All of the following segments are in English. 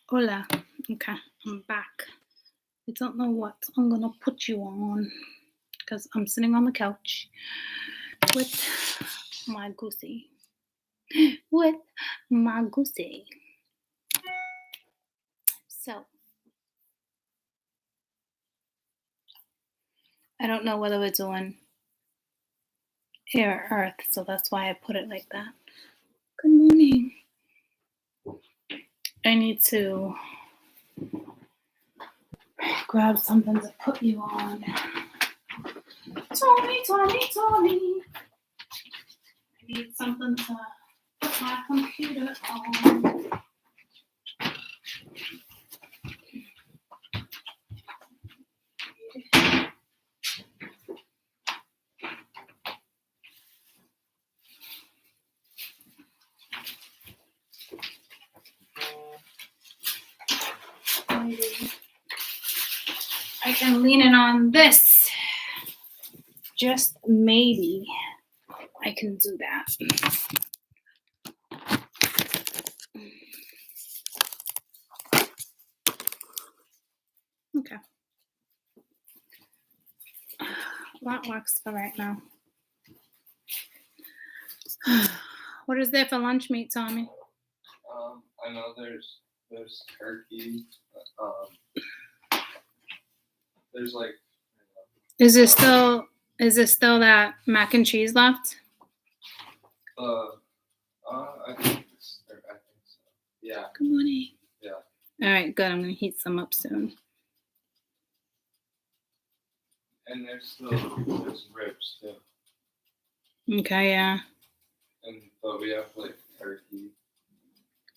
Hola. Okay, I'm back. I don't know what I'm going to put you on because I'm sitting on the couch with my goosey. So, I don't know whether we're doing air or earth, so that's why I put it like that. Good morning. I need to grab something to put you on. Tommy. I need something to put my computer on. Maybe I can lean in on this. Just maybe I can do that. Okay. That works for right now. What is there for lunch meat, Tommy? I know there's turkey. There's like. Is there still that mac and cheese left? I think so. Yeah. Good morning. Yeah. All right, good. I'm gonna heat some up soon. And there's ribs too. Okay, yeah. But we have like turkey.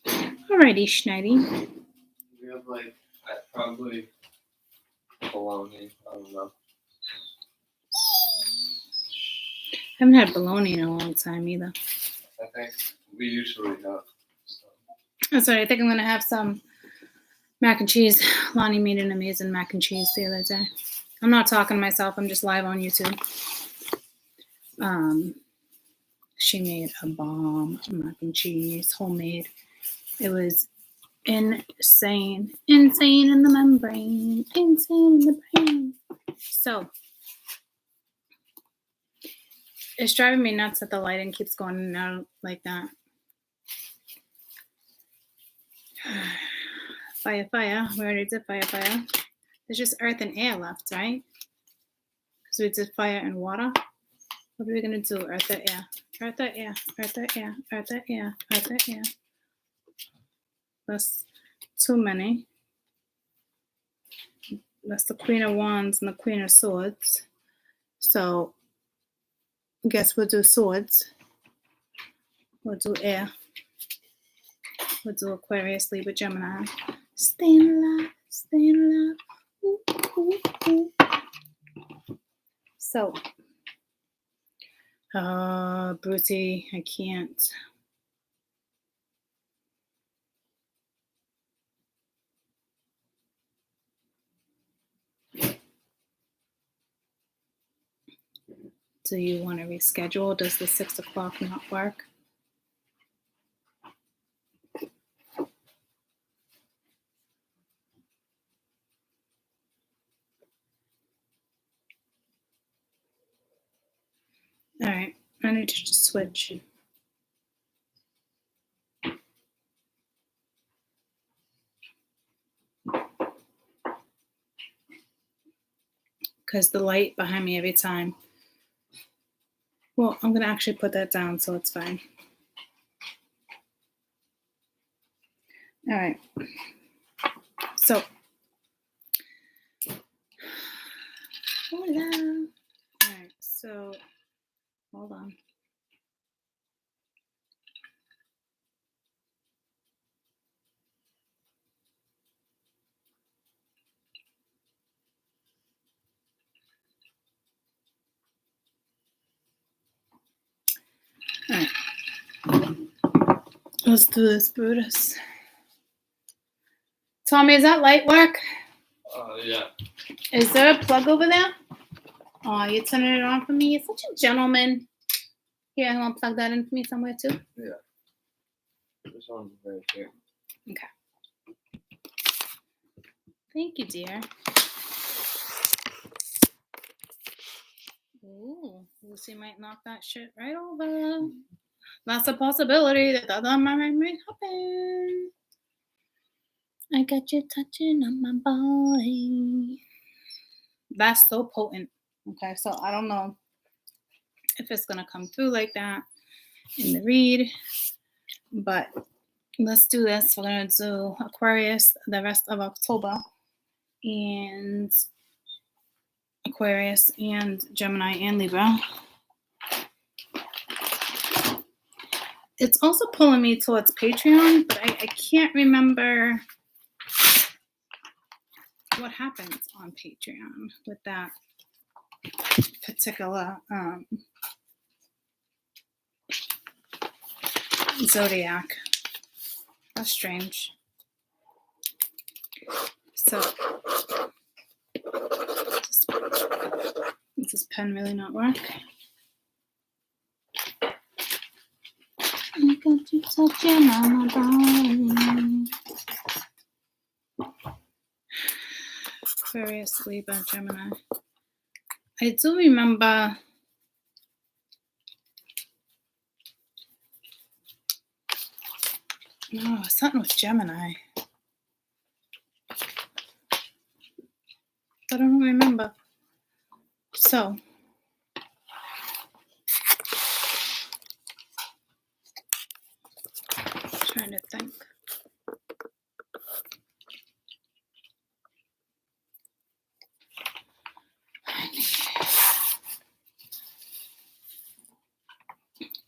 Alrighty, Schneidi. We have like probably bologna. I don't know. I haven't had bologna in a long time either. I think we usually have. So. That's right. I think I'm gonna have some mac and cheese. Lonnie made an amazing mac and cheese the other day. I'm not talking to myself. I'm just live on YouTube. She made a bomb mac and cheese, homemade. It was insane in the membrane, insane in the brain. So it's driving me nuts that the lighting keeps going in and out like that. Fire. We already did fire. There's just earth and air left, right? Because we did fire and water. What are we going to do? Earth or air? Earth or air? Earth or air? Earth or air? Earth or air? That's too many. That's the Queen of Wands and the Queen of Swords. So I guess we'll do swords. We'll do air. We'll do Aquarius, Libra, Gemini. Staying alive. Ooh. So, Brucey, I can't. Do you want to reschedule? Does the 6 o'clock not work? All right, I need to just switch. Because the light behind me every time. Well, I'm going to actually put that down so it's fine. All right. So. Hola. All right, so hold on. All right. Let's do this, Brutus. Tommy, is that light work? Yeah. Is there a plug over there? Oh, you're turning it on for me? You're such a gentleman. Here, I want to plug that in for me somewhere too. Yeah. This one's very cute. Okay. Thank you, dear. Ooh, Lucy might knock that shit right over. That's a possibility that might happen. I got you touching on my body. That's so potent. Okay, so I don't know if it's gonna come through like that in the read, but let's do this. We're gonna do Aquarius the rest of October, and Aquarius and Gemini and Libra. It's also pulling me towards Patreon, but I can't remember what happens on Patreon with that particular Zodiac. That's strange. So, does this pen really not work? I got you touching on my body. Aquarius, Libra, Gemini. I do remember no, something with Gemini. I don't remember. So, trying to think.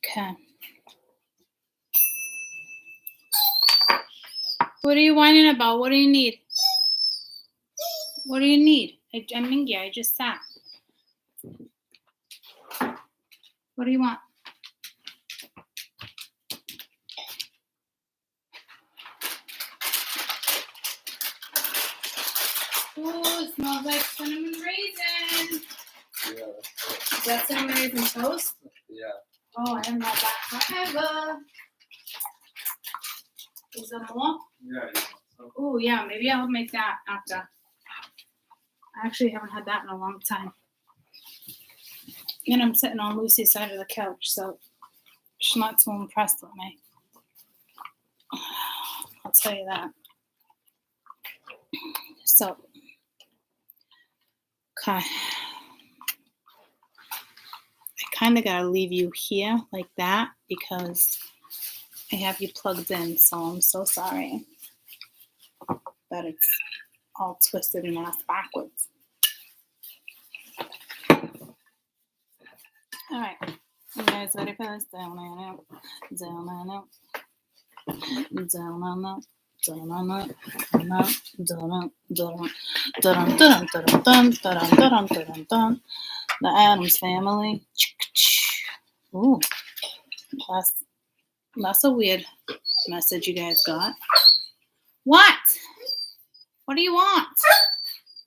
Okay. What are you whining about? What do you need? What do you need? I'm Mingy. I just sat. What do you want? Oh, it smells like cinnamon raisin. Yeah. Is that cinnamon raisin toast? Yeah. Oh, I haven't had that forever. Is there more? Yeah. Oh, yeah. Maybe I'll make that after. I actually haven't had that in a long time. And I'm sitting on Lucy's side of the couch, so she's not so impressed with me. I'll tell you that. So, okay. I kind of got to leave you here like that because I have you plugged in, so I'm so sorry that it's all twisted and ass backwards. All right. You guys ready for this? Down and out. Down and out. Down and out. Down and out. Down out. Down out. Down out. Dun dun dun dun dun dun dun. The Addams Family. Ooh. That's a weird message you guys got. What? What do you want?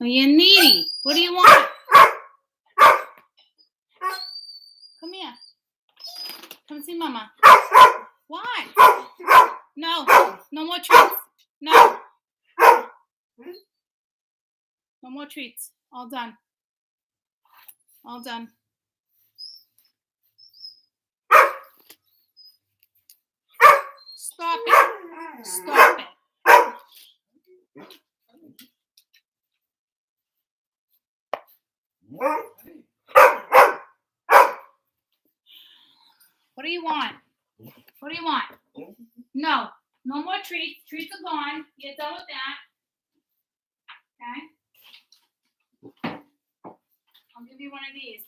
Are you needy? What do you want? Come here. Come see Mama. Why? No. No more treats. No. No more treats. All done. All done. Stop it. Stop it. What do you want? What do you want? No. No more treats. Treats are gone. You're done with that. Okay? I'll give you one of these.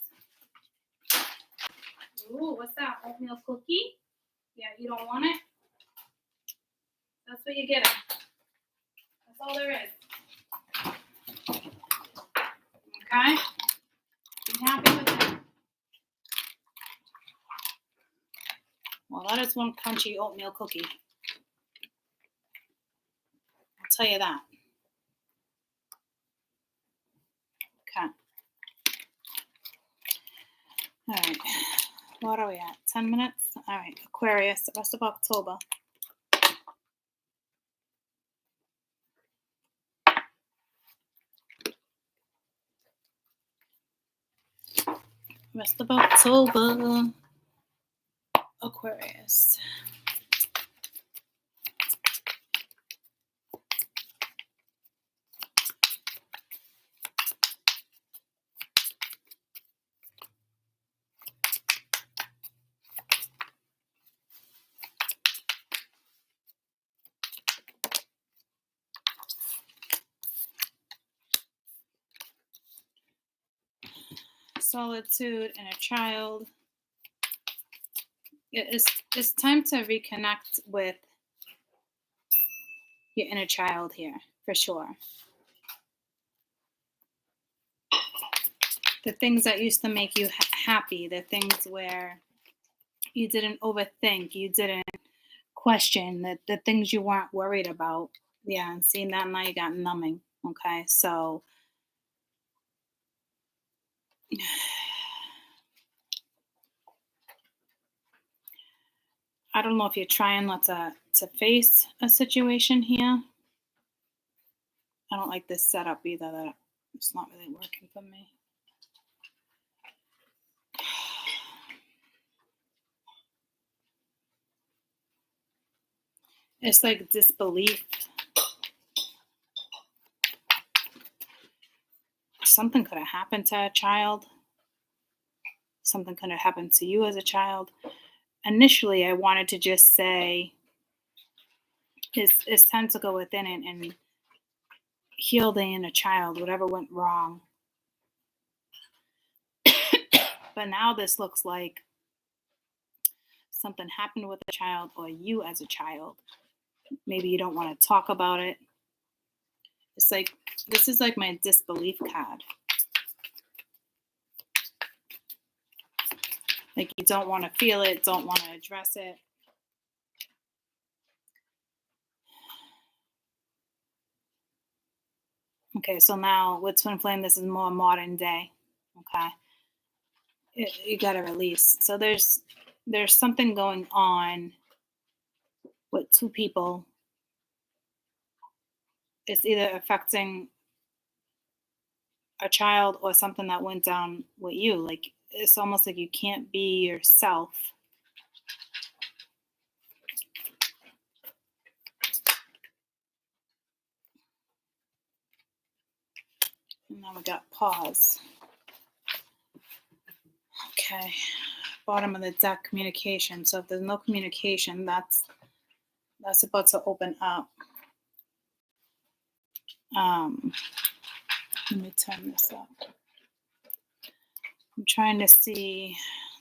Ooh, what's that? Oatmeal cookie? Yeah, you don't want it? That's what you're getting. That's all there is. Okay? Be happy with that. Well, that is one crunchy oatmeal cookie. I'll tell you that. Okay. All right. What are we at? 10 minutes? All right. Aquarius, the rest of October. Rest of October, Aquarius. Solitude and a child. It's time to reconnect with your inner child here, for sure. The things that used to make you happy, the things where you didn't overthink, you didn't question, the things you weren't worried about. Yeah, and seeing that now you got numbing. Okay, so I don't know if you're trying not to face a situation here. I don't like this setup either. That it's not really working for me. It's like disbelief. Something could have happened to a child. Something could have happened to you as a child. Initially, I wanted to just say, it's time to go within it and heal the inner child, whatever went wrong. But now this looks like something happened with a child or you as a child. Maybe you don't want to talk about it. It's like, this is like my disbelief card. Like you don't want to feel it, don't want to address it. Okay, so now with Twin Flame, this is more modern day. Okay. You got to release. So there's something going on with two people. It's either affecting a child or something that went down with you. Like it's almost like you can't be yourself. And now we got pause. Okay. Bottom of the deck, communication. So if there's no communication, that's about to open up. Let me turn this up. I'm trying to see.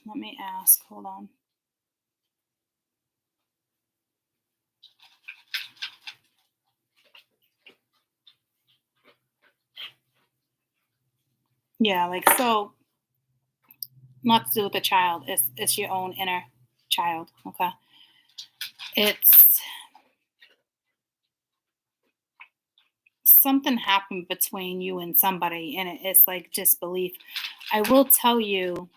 Let me ask. Hold on. Yeah, like so. Not to do with the child. It's your own inner child. Okay. It's something happened between you and somebody, and it's like disbelief. I will tell you,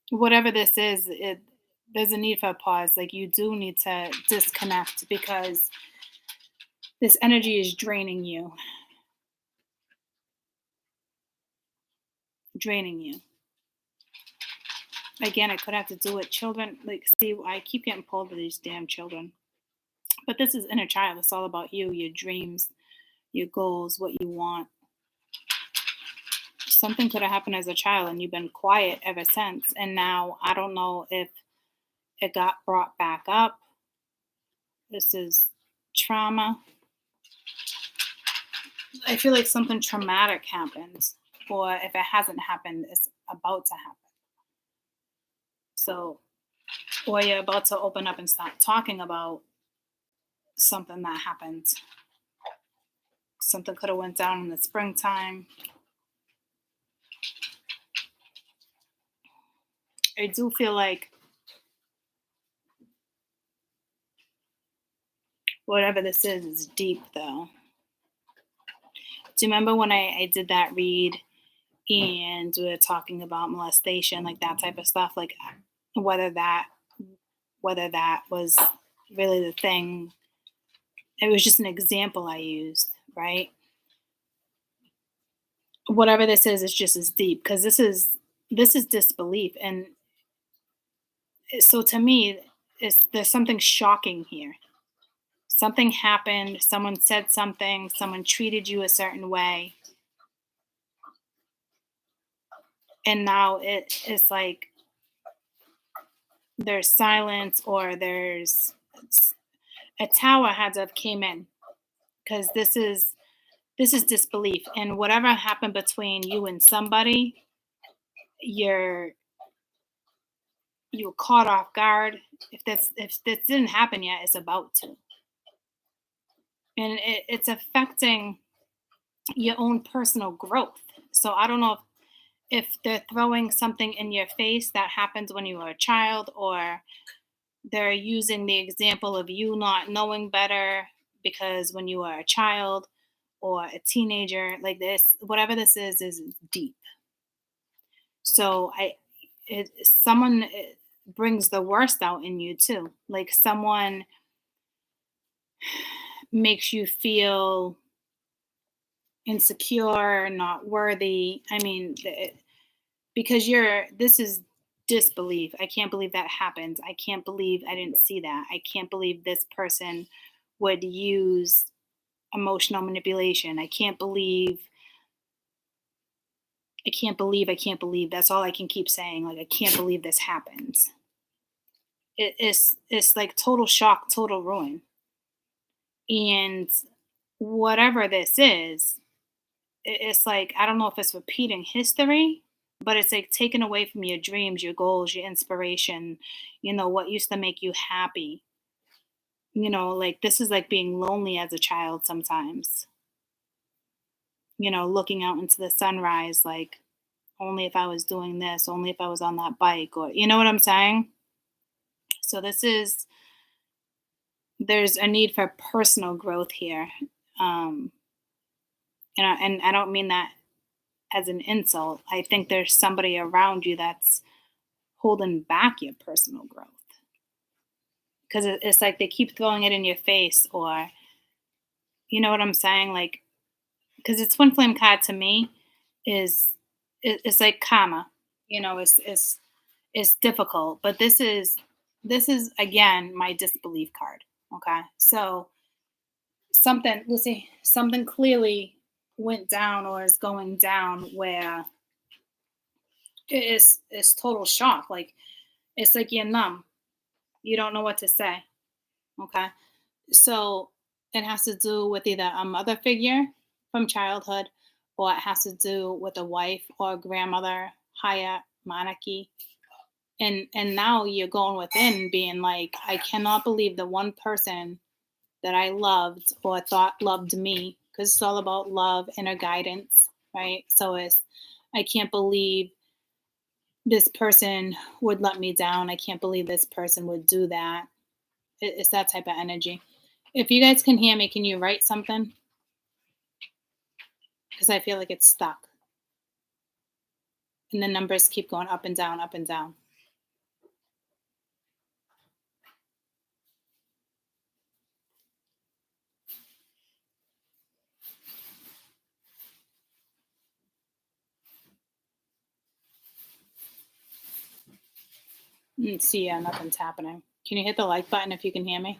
whatever this is, there's a need for a pause. Like you do need to disconnect because this energy is draining you. Draining you. Again, it could have to do with children. Like, see, I keep getting pulled to these damn children. But this is inner child. It's all about you, your dreams, your goals, what you want. Something could have happened as a child and you've been quiet ever since. And now I don't know if it got brought back up. This is trauma. I feel like something traumatic happened. Or if it hasn't happened, it's about to happen. So, or you're about to open up and start talking about something that happened. Something could have went down in the springtime. I do feel like whatever this is deep, though. Do you remember when I did that read and we were talking about molestation, like that type of stuff, like whether that was really the thing? It was just an example I used, right? whatever this is just as deep, because this is disbelief. And so to me, there's something shocking here. Something happened, someone said something, someone treated you a certain way, and now it's like there's silence, or there's a tower had to have came in, because this is disbelief. And whatever happened between you and somebody, you're you were caught off guard. If this didn't happen yet, it's about to. And it's affecting your own personal growth. So I don't know if they're throwing something in your face that happens when you were a child, or they're using the example of you not knowing better because when you were a child or a teenager, like this, whatever this is deep. So someone brings the worst out in you too. Like someone makes you feel insecure, not worthy. I mean, because this is disbelief. I can't believe that happened. I can't believe I didn't see that. I can't believe this person would use emotional manipulation. I can't believe. That's all I can keep saying. Like, I can't believe this happened. It's like total shock, total ruin. And whatever this is, it's like, I don't know if it's repeating history, but it's like taken away from your dreams, your goals, your inspiration, what used to make you happy. Like this is like being lonely as a child sometimes, looking out into the sunrise, like only if I was doing this, only if I was on that bike, or you know what I'm saying? So there's a need for personal growth here. Um, and I don't mean that as an insult. I think there's somebody around you that's holding back your personal growth, because it's like they keep throwing it in your face, or you know what I'm saying? Like, because it's twin flame card to me is it's like karma. It's difficult, but this is again my disbelief card. Okay, so something clearly went down or is going down where it's total shock. Like it's like you're numb. You don't know what to say. Okay. So it has to do with either a mother figure from childhood, or it has to do with a wife or a grandmother, higher monarchy. And now you're going within being like, I cannot believe the one person that I loved or thought loved me, because it's all about love, inner guidance, right? So I can't believe this person would let me down. I can't believe this person would do that. It's that type of energy. If you guys can hear me, can you write something? Because I feel like it's stuck. And the numbers keep going up and down, up and down. See, yeah, nothing's happening. Can you hit the like button if you can hear me?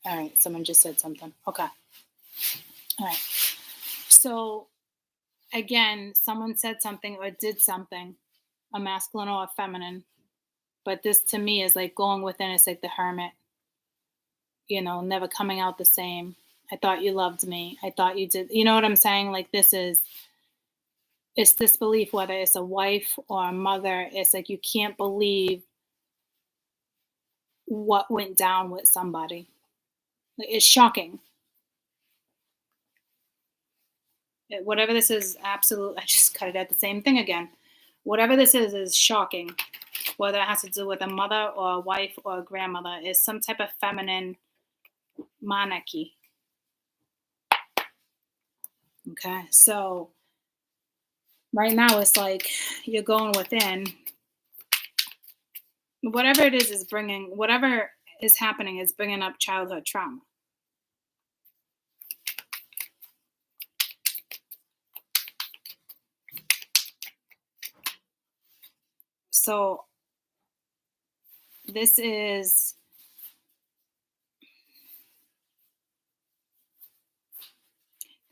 All right, someone just said something. Okay. All right. So again, someone said something or did something, a masculine or a feminine. But this to me is like going within. It's like the hermit, never coming out the same. I thought you loved me. I thought you did. You know what I'm saying? Like it's disbelief, whether it's a wife or a mother. It's like you can't believe what went down with somebody. It's shocking. Whatever this is, absolute. I just cut it at the same thing again. Whatever this is shocking. Whether it has to do with a mother or a wife or a grandmother, is some type of feminine monarchy. Okay, so right now it's like you're going within. Whatever it is bringing, whatever is happening is bringing up childhood trauma. So this is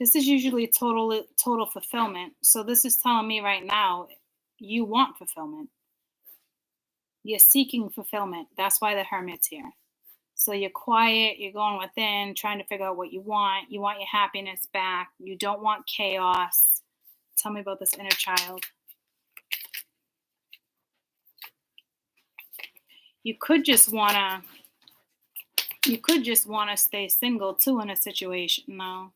usually total fulfillment. So this is telling me right now, you want fulfillment. You're seeking fulfillment. That's why the Hermit's here. So you're quiet, you're going within, trying to figure out what you want. You want your happiness back. You don't want chaos. Tell me about this inner child. You could just wanna stay single too in a situation. No.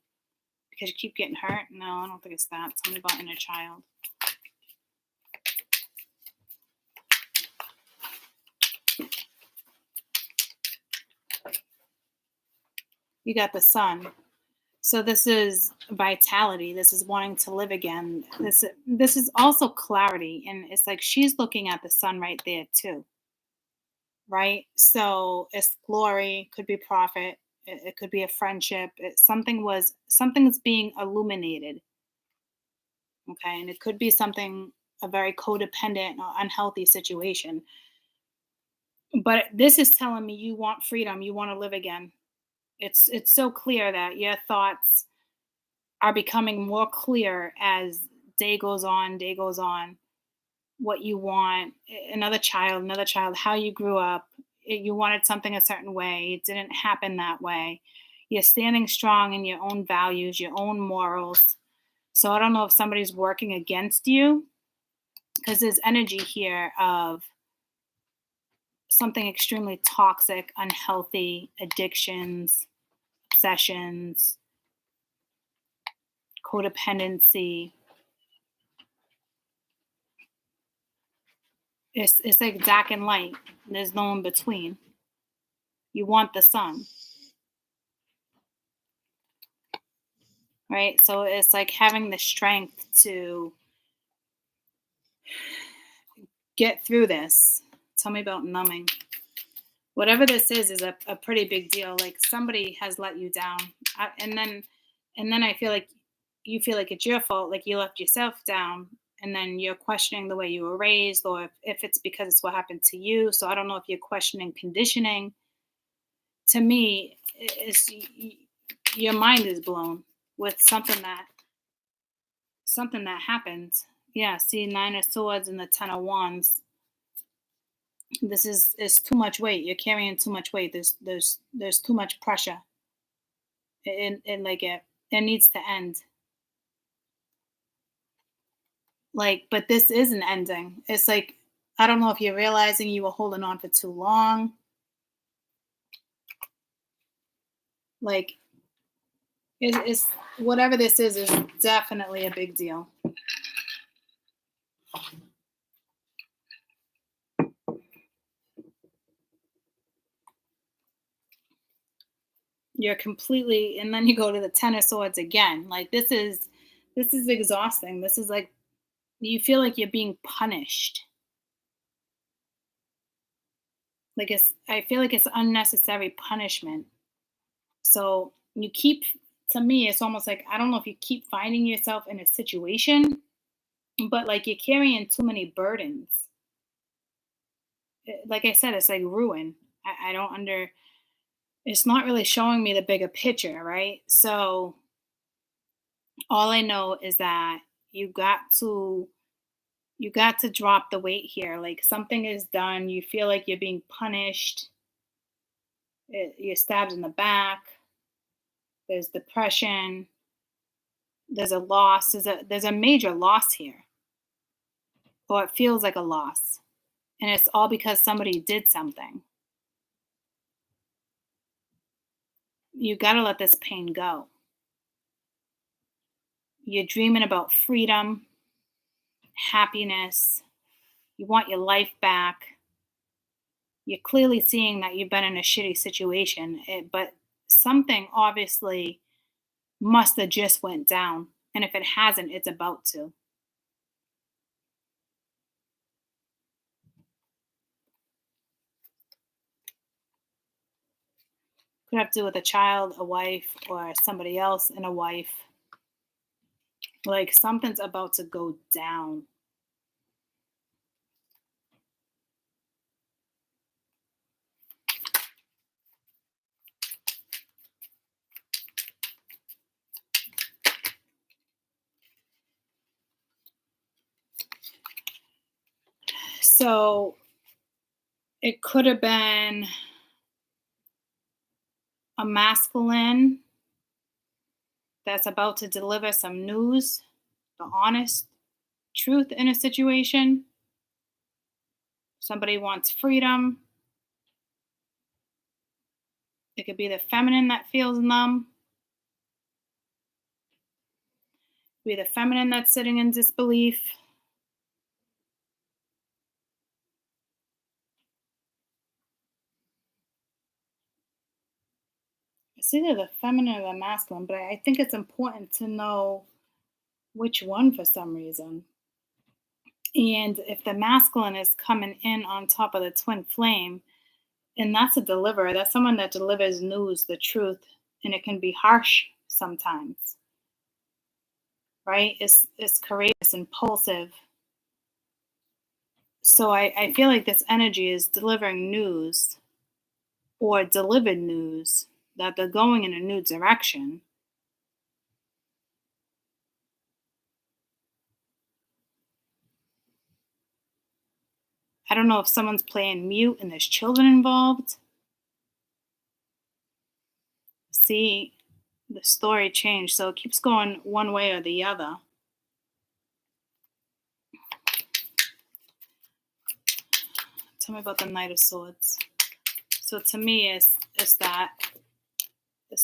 Because you keep getting hurt? No, I don't think it's that. Tell me about inner child. You got the sun. So this is vitality. This is wanting to live again. This is also clarity. And it's like she's looking at the sun right there too. Right? So it's glory, could be profit. It could be a friendship. Something's being illuminated. Okay. And it could be a very codependent or unhealthy situation. But this is telling me you want freedom. You want to live again. It's so clear that your thoughts are becoming more clear as day goes on. What you want, another child, how you grew up. You wanted something a certain way. It didn't happen that way. You're standing strong in your own values, your own morals. So I don't know if somebody's working against you, because there's energy here of something extremely toxic, unhealthy, addictions, obsessions, codependency. It's like dark and light. There's no in between. You want the sun. Right? So it's like having the strength to get through this. Tell me about numbing. Whatever this is a pretty big deal. Like somebody has let you down. And then I feel like you feel like it's your fault. Like you left yourself down. And then you're questioning the way you were raised, or if it's because it's what happened to you. So I don't know if you're questioning conditioning. To me, your mind is blown with something that happens. Yeah, see, 9 of Swords and the 10 of Wands. This is too much weight. You're carrying too much weight. There's too much pressure. It needs to end. But this is an ending. It's like, I don't know if you're realizing you were holding on for too long. It's whatever this is definitely a big deal. You're completely, and then you go to the 10 of Swords again. This is exhausting. This is like, you feel like you're being punished. I feel like it's unnecessary punishment. So to me, it's almost like, I don't know if you keep finding yourself in a situation, but you're carrying too many burdens. Like I said, it's like ruin. I don't it's not really showing me the bigger picture, right? So all I know is that you got to drop the weight here. Something is done. You feel like you're being punished. You're stabbed in the back. There's depression. There's a loss. There's a major loss here. Or it feels like a loss. And it's all because somebody did something. You got to let this pain go. You're dreaming about freedom, happiness. You want your life back. You're clearly seeing that you've been in a shitty situation, but something obviously must have just went down. And if it hasn't, it's about to. Could have to do with a child, a wife, or somebody else and a wife. Something's about to go down. So it could have been a masculine that's about to deliver some news, the honest truth in a situation. Somebody wants freedom. It could be the feminine that feels numb. It could be the feminine that's sitting in disbelief. It's either the feminine or the masculine, but I think it's important to know which one for some reason. And if the masculine is coming in on top of the twin flame, and that's a deliverer, that's someone that delivers news, the truth, and it can be harsh sometimes, right? It's courageous, impulsive. So I feel like this energy is delivering news or delivered news that they're going in a new direction. I don't know if someone's playing mute and there's children involved. See, the story changed, so it keeps going one way or the other. Tell me about the Knight of Swords. So to me, it's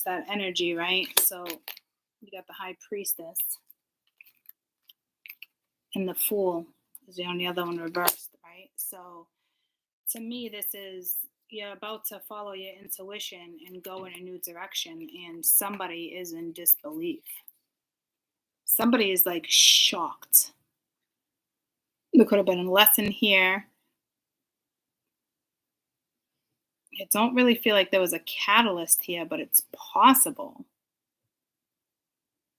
that energy, right? So you got the High Priestess and the Fool is the only other one reversed, right? So to me, this is you're about to follow your intuition and go in a new direction, and somebody is in disbelief. Somebody is like shocked. There could have been a lesson here. I don't really feel like there was a catalyst here, but it's possible.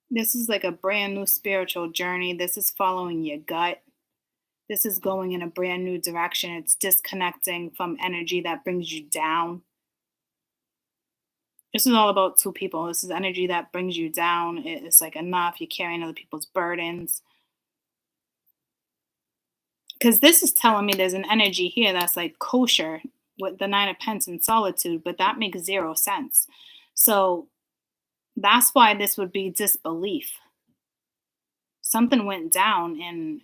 This is like a brand new spiritual journey. This is following your gut. This is going in a brand new direction. It's disconnecting from energy that brings you down. This is all about two people. This is energy that brings you down. It's like enough. You're carrying other people's burdens. Because this is telling me there's an energy here that's like kosher with the Nine of Pentacles and solitude, but that makes zero sense. So that's why this would be disbelief. Something went down and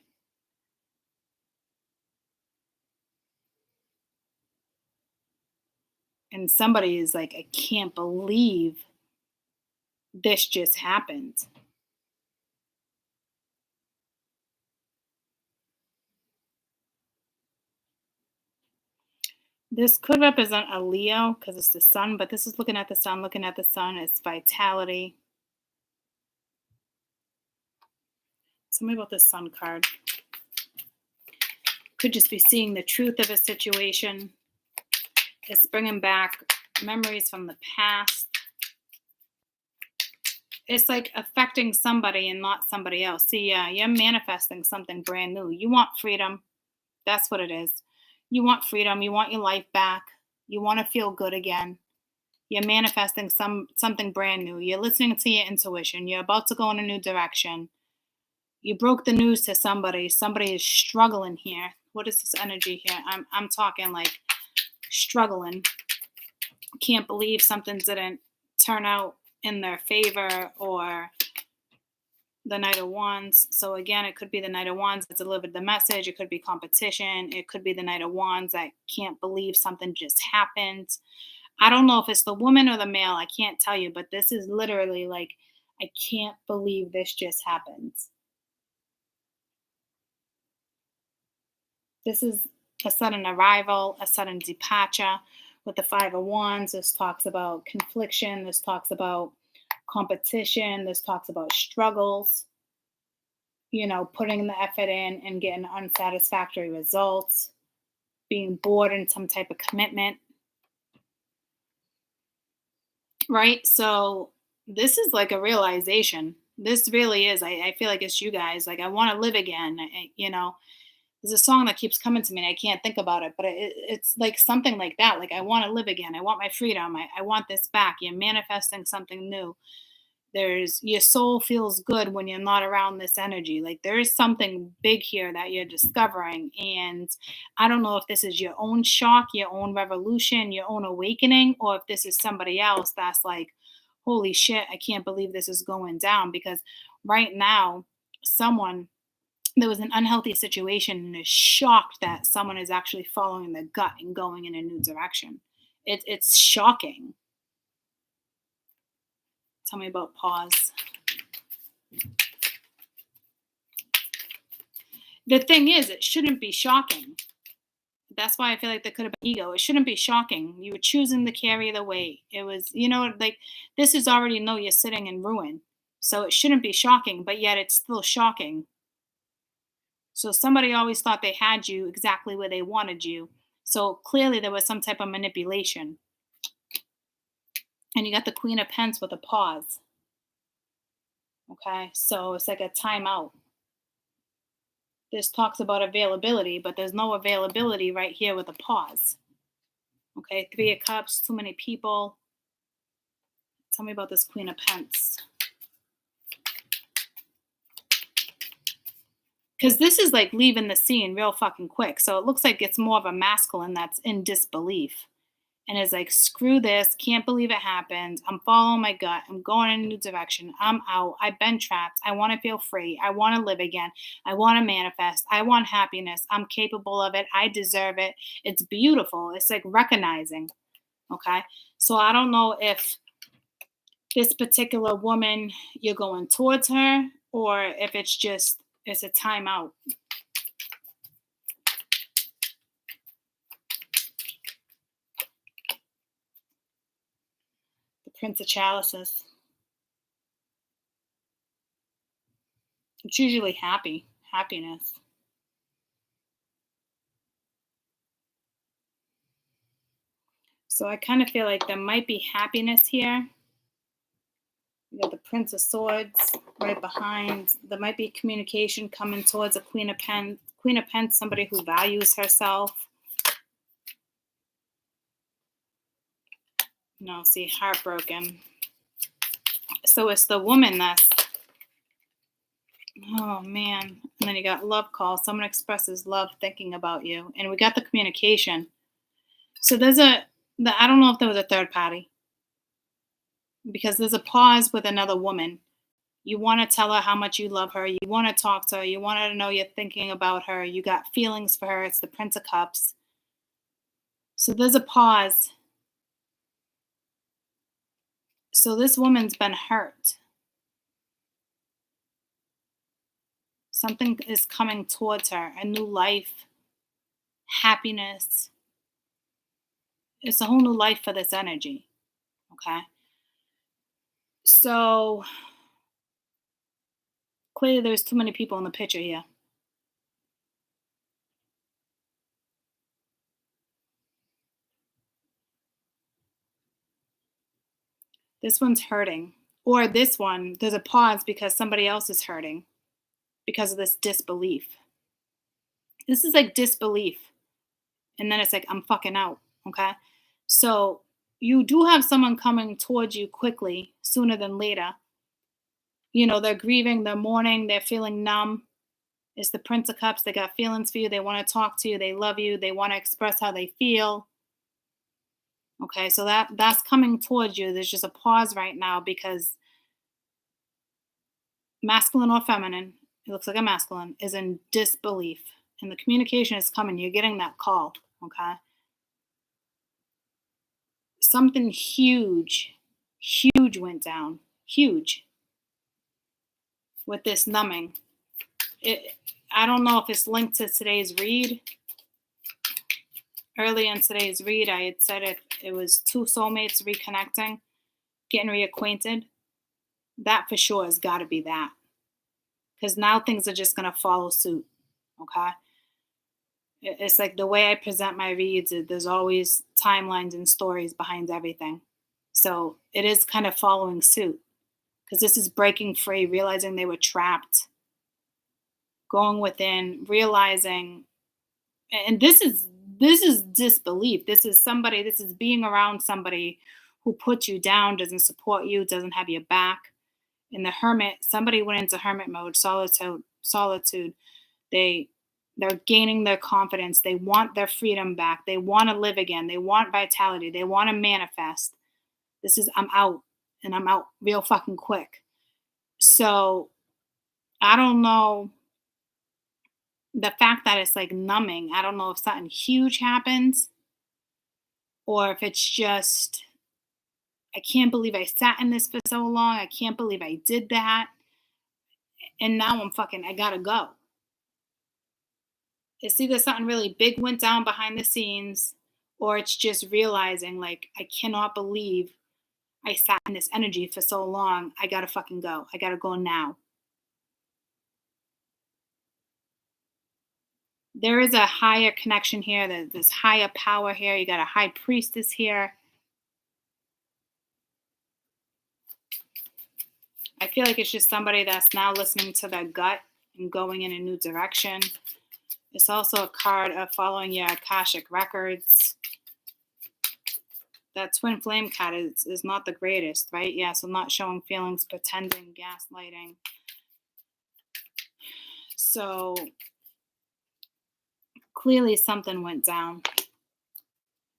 somebody is like, I can't believe this just happened. This could represent a Leo because it's the sun, but this is looking at the sun, looking at the sun. It's vitality. Tell me about this sun card. Could just be seeing the truth of a situation. It's bringing back memories from the past. It's like affecting somebody and not somebody else. See, you're manifesting something brand new. You want freedom. That's what it is. You want freedom. You want your life back. You want to feel good again. You're manifesting something brand new. You're listening to your intuition. You're about to go in a new direction. You broke the news to somebody. Somebody is struggling here. What is this energy here? I'm talking like struggling. Can't believe something didn't turn out in their favor, or the Knight of Wands. So again, it could be the Knight of Wands that delivered the message. It could be competition. It could be the Knight of Wands that can't believe something just happened. I don't know if it's the woman or the male. I can't tell you, but this is literally like, I can't believe this just happened. This is a sudden arrival, a sudden departure. With the Five of Wands, this talks about confliction. This talks about competition. This talks about struggles. You know, putting the effort in and getting unsatisfactory results. Being bored in some type of commitment. Right? So this is like a realization. This really is. I feel like it's you guys. Like, I want to live again. You know, there's a song that keeps coming to me and I can't think about it, but it's like something like that. Like, I want to live again. I want my freedom. I want this back. You're manifesting something new. Your soul feels good when you're not around this energy. Like there is something big here that you're discovering. And I don't know if this is your own shock, your own revolution, your own awakening, or if this is somebody else that's like, holy shit, I can't believe this is going down. Because right now, someone, there was an unhealthy situation and is shocked that someone is actually following their gut and going in a new direction. It's shocking. Tell me about pause. The thing is, it shouldn't be shocking. That's why I feel like there could have been ego. It shouldn't be shocking. You were choosing to carry the weight. It was, like this is already know you're sitting in ruin. So it shouldn't be shocking, but yet it's still shocking. So somebody always thought they had you exactly where they wanted you. So clearly there was some type of manipulation. And you got the Queen of Pence with a pause. Okay, so it's like a timeout. This talks about availability, but there's no availability right here with a pause. Okay, Three of Cups, too many people. Tell me about this Queen of Pence. Because this is like leaving the scene real fucking quick. So it looks like it's more of a masculine that's in disbelief. And is like, screw this, can't believe it happened. I'm following my gut. I'm going in a new direction. I'm out. I've been trapped. I want to feel free. I want to live again. I want to manifest. I want happiness. I'm capable of it. I deserve it. It's beautiful. It's like recognizing. Okay. So I don't know if this particular woman, you're going towards her, or if it's a timeout. Prince of Chalices. It's usually happiness. So I kind of feel like there might be happiness here. You got the Prince of Swords right behind. There might be communication coming towards a Queen of Pence. Queen of Pence, somebody who values herself. No, see, heartbroken. So it's the woman that's, oh man. And then you got love call. Someone expresses love thinking about you. And we got the communication. So I don't know if there was a third party. Because there's a pause with another woman. You want to tell her how much you love her. You want to talk to her. You want her to know you're thinking about her. You got feelings for her. It's the Prince of Cups. So there's a pause. So this woman's been hurt. Something is coming towards her. A new life. Happiness. It's a whole new life for this energy. Okay? So clearly there's too many people in the picture here. This one's hurting. Or this one, there's a pause because somebody else is hurting because of this disbelief. This is like disbelief. And then it's like, I'm fucking out. Okay? So you do have someone coming towards you quickly, sooner than later. They're grieving, they're mourning, they're feeling numb. It's the Prince of Cups. They got feelings for you. They want to talk to you. They love you. They want to express how they feel. Okay, so that's coming towards you. There's just a pause right now because masculine or feminine, it looks like a masculine, is in disbelief. And the communication is coming. You're getting that call, okay? Something huge went down. Huge. With this numbing. I don't know if it's linked to today's read. Early in today's read, I had said it was two soulmates reconnecting, getting reacquainted. That for sure has got to be that. Because now things are just going to follow suit, okay? It's like the way I present my reads, there's always timelines and stories behind everything. So it is kind of following suit. Because this is breaking free, realizing they were trapped, going within, realizing, and this is disbelief. This is being around somebody who puts you down, doesn't support you, doesn't have your back. In the hermit, somebody went into hermit mode, solitude. They're gaining their confidence. They want their freedom back. They want to live again. They want vitality. They want to manifest. I'm out, and I'm out real fucking quick. So I don't know, the fact that it's like numbing, I don't know if something huge happens or if it's just, I can't believe I sat in this for so long. I can't believe I did that. And now I gotta go. It's either something really big went down behind the scenes, or it's just realizing, like, I cannot believe I sat in this energy for so long. I gotta fucking go. I gotta go now. There is a higher connection here. There's this higher power here. You got a high priestess here. I feel like it's just somebody that's now listening to their gut and going in a new direction. It's also a card of following your Akashic records. That twin flame card is not the greatest, right? Yeah, so not showing feelings, pretending, gaslighting. So clearly something went down.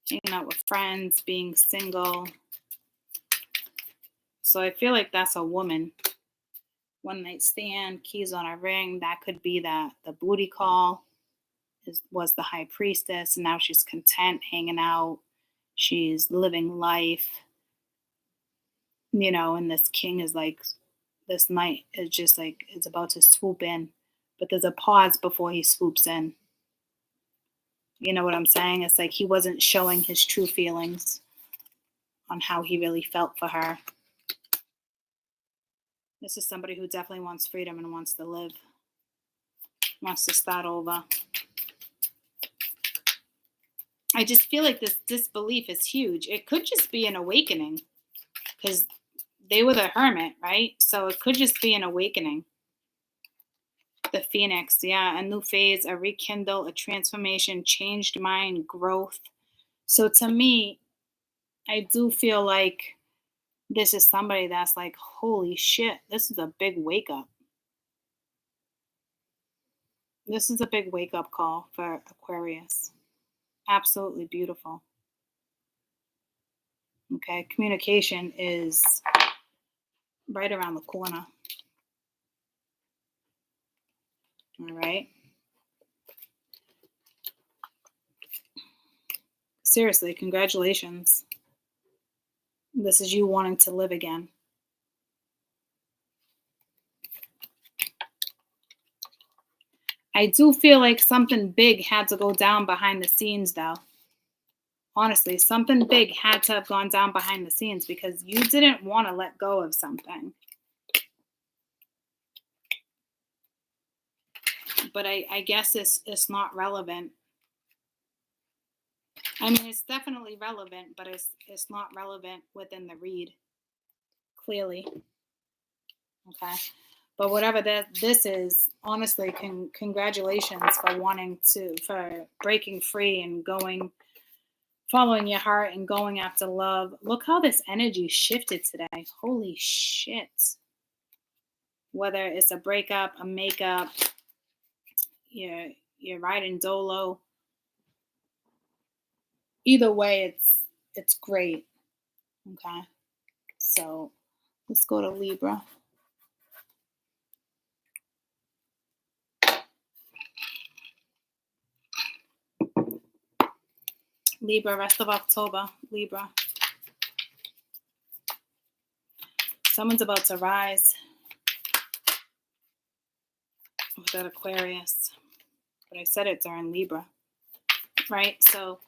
Hanging out with friends, being single. So I feel like that's a woman. One night stand, keys on a ring. That could be the booty call. Was the high priestess, and now she's content, hanging out. She's living life. And this king is like, this knight is just like, it's about to swoop in. But there's a pause before he swoops in. You know what I'm saying? It's like he wasn't showing his true feelings on how he really felt for her. This is somebody who definitely wants freedom and wants to live. Wants to start over. I just feel like this disbelief is huge. It could just be an awakening, because they were the hermit, right? So it could just be an awakening. The phoenix, yeah, a new phase, a rekindle, a transformation, changed mind, growth. So to me, I do feel like this is somebody that's like, holy shit, this is a big wake up. This is a big wake up call for Aquarius. Absolutely beautiful. Okay, communication is right around the corner. All right. Seriously, congratulations. This is you wanting to live again. I do feel like something big had to go down behind the scenes, though. Honestly, something big had to have gone down behind the scenes, because you didn't want to let go of something. But I guess it's not relevant. I mean, it's definitely relevant, but it's not relevant within the read, clearly. Okay. But whatever this is, honestly, congratulations for breaking free and following your heart and going after love. Look how this energy shifted today. Holy shit. Whether it's a breakup, a makeup, you're riding dolo. Either way, it's great. Okay. So let's go to Libra. Libra, rest of October, Libra. Someone's about to rise with that Aquarius. But I said it during Libra, right? So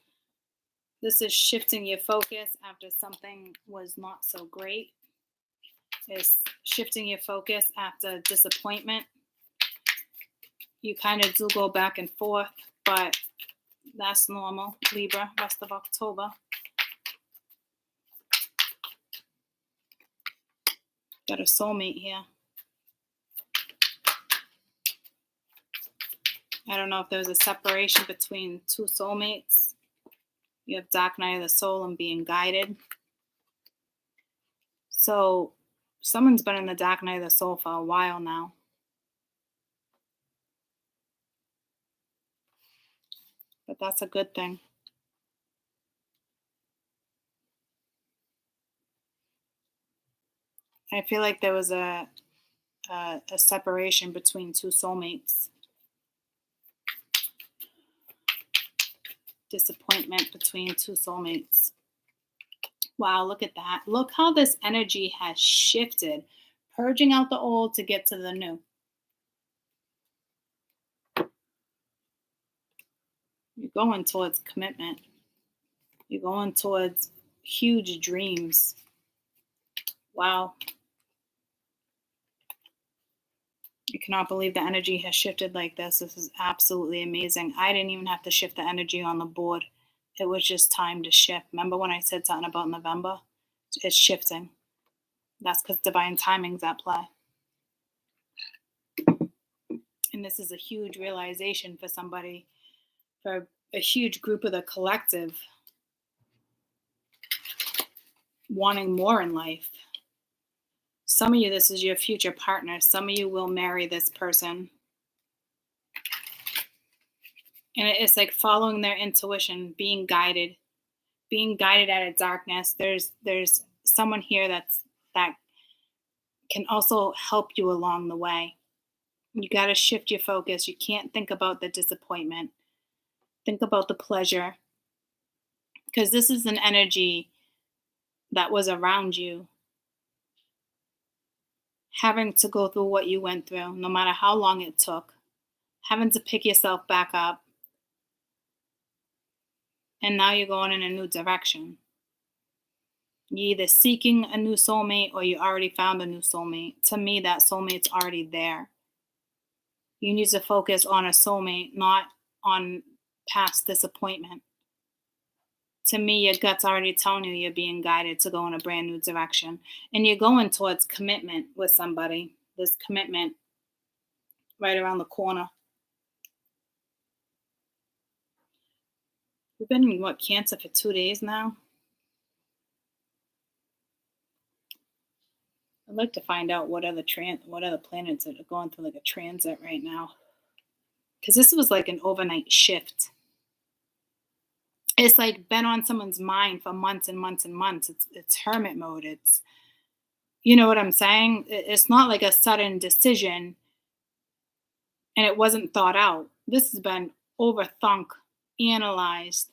this is shifting your focus after something was not so great. It's shifting your focus after disappointment. You kind of do go back and forth, but that's normal. Libra, rest of October. Got a soulmate here. I don't know if there's a separation between two soulmates. You have Dark Night of the Soul and being guided. So Someone's been in the dark night of the soul for a while now. But that's a good thing. I feel like there was a separation between two soulmates. Disappointment between two soulmates. Wow, look at that. Look how this energy has shifted. Purging out the old to get to the new. You're going towards commitment. You're going towards huge dreams. Wow. I cannot believe the energy has shifted like this. This is absolutely amazing. I didn't even have to shift the energy on the board. It was just time to shift. Remember when I said something about November? It's shifting. That's because divine timing's at play. And this is a huge realization for somebody, for a huge group of the collective wanting more in life. Some of you, this is your future partner. Some of you will marry this person. And it's like following their intuition, being guided out of darkness. There's someone here that can also help you along the way. You got to shift your focus. You can't think about the disappointment. Think about the pleasure. Because this is an energy that was around you, having to go through what you went through, no matter how long it took, having to pick yourself back up. And now you're going in a new direction. You're either seeking a new soulmate or you already found a new soulmate. To me, that soulmate's already there. You need to focus on a soulmate, not on past disappointment. To me, your gut's already telling you you're being guided to go in a brand new direction. And you're going towards commitment with somebody. There's commitment right around the corner. We've been in, Cancer for 2 days now? I'd like to find out what other planets are going through like a transit right now. Because this was like an overnight shift. It's like been on someone's mind for months and months and months. It's hermit mode. It's, you know what I'm saying? It's not like a sudden decision and it wasn't thought out. This has been overthunk, analyzed.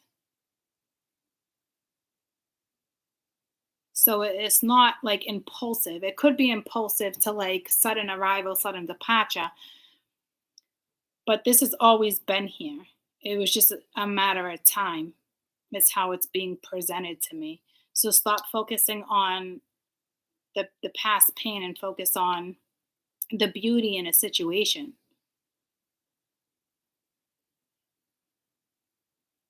So it's not like impulsive. It could be impulsive to like sudden arrival, sudden departure. But this has always been here. It was just a matter of time. It's how it's being presented to me. So stop focusing on the past pain and focus on the beauty in a situation.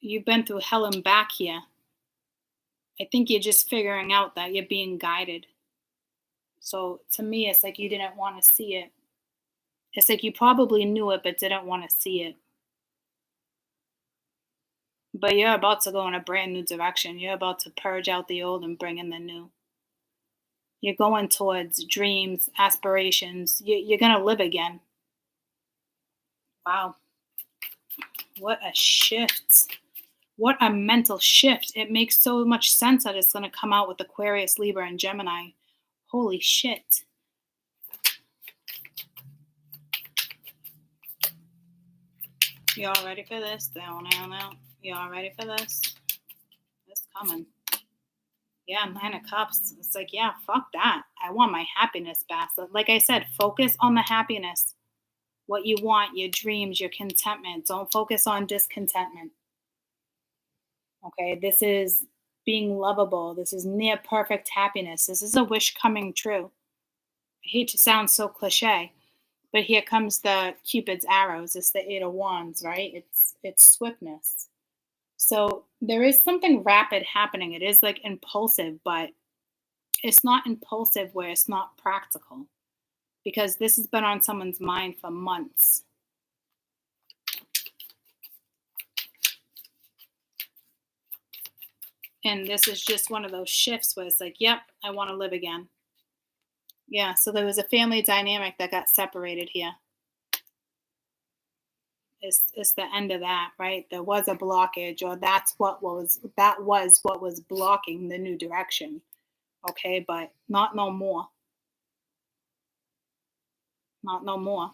You've been through hell and back here. I think you're just figuring out that you're being guided. So to me, it's like you didn't want to see it. It's like you probably knew it, but didn't want to see it. But you're about to go in a brand new direction. You're about to purge out the old and bring in the new. You're going towards dreams, aspirations. You're going to live again. Wow. What a shift. What a mental shift. It makes so much sense that it's going to come out with Aquarius, Libra, and Gemini. Holy shit. Y'all ready for this? Down. Y'all ready for this? It's coming. Yeah, 9 of Cups. It's like, yeah, fuck that. I want my happiness back. So, like I said, focus on the happiness. What you want, your dreams, your contentment. Don't focus on discontentment. Okay, this is being lovable. This is near perfect happiness. This is a wish coming true. I hate to sound so cliche, but here comes the Cupid's arrows. It's the 8 of Wands, right? It's swiftness. So there is something rapid happening. It is like impulsive, but it's not impulsive where it's not practical, because this has been on someone's mind for months. And this is just one of those shifts where it's like, yep, I want to live again. Yeah, so there was a family dynamic that got separated here. It's the end of that, right? There was a blockage, or that was what was blocking the new direction. Okay, but not no more. Not no more.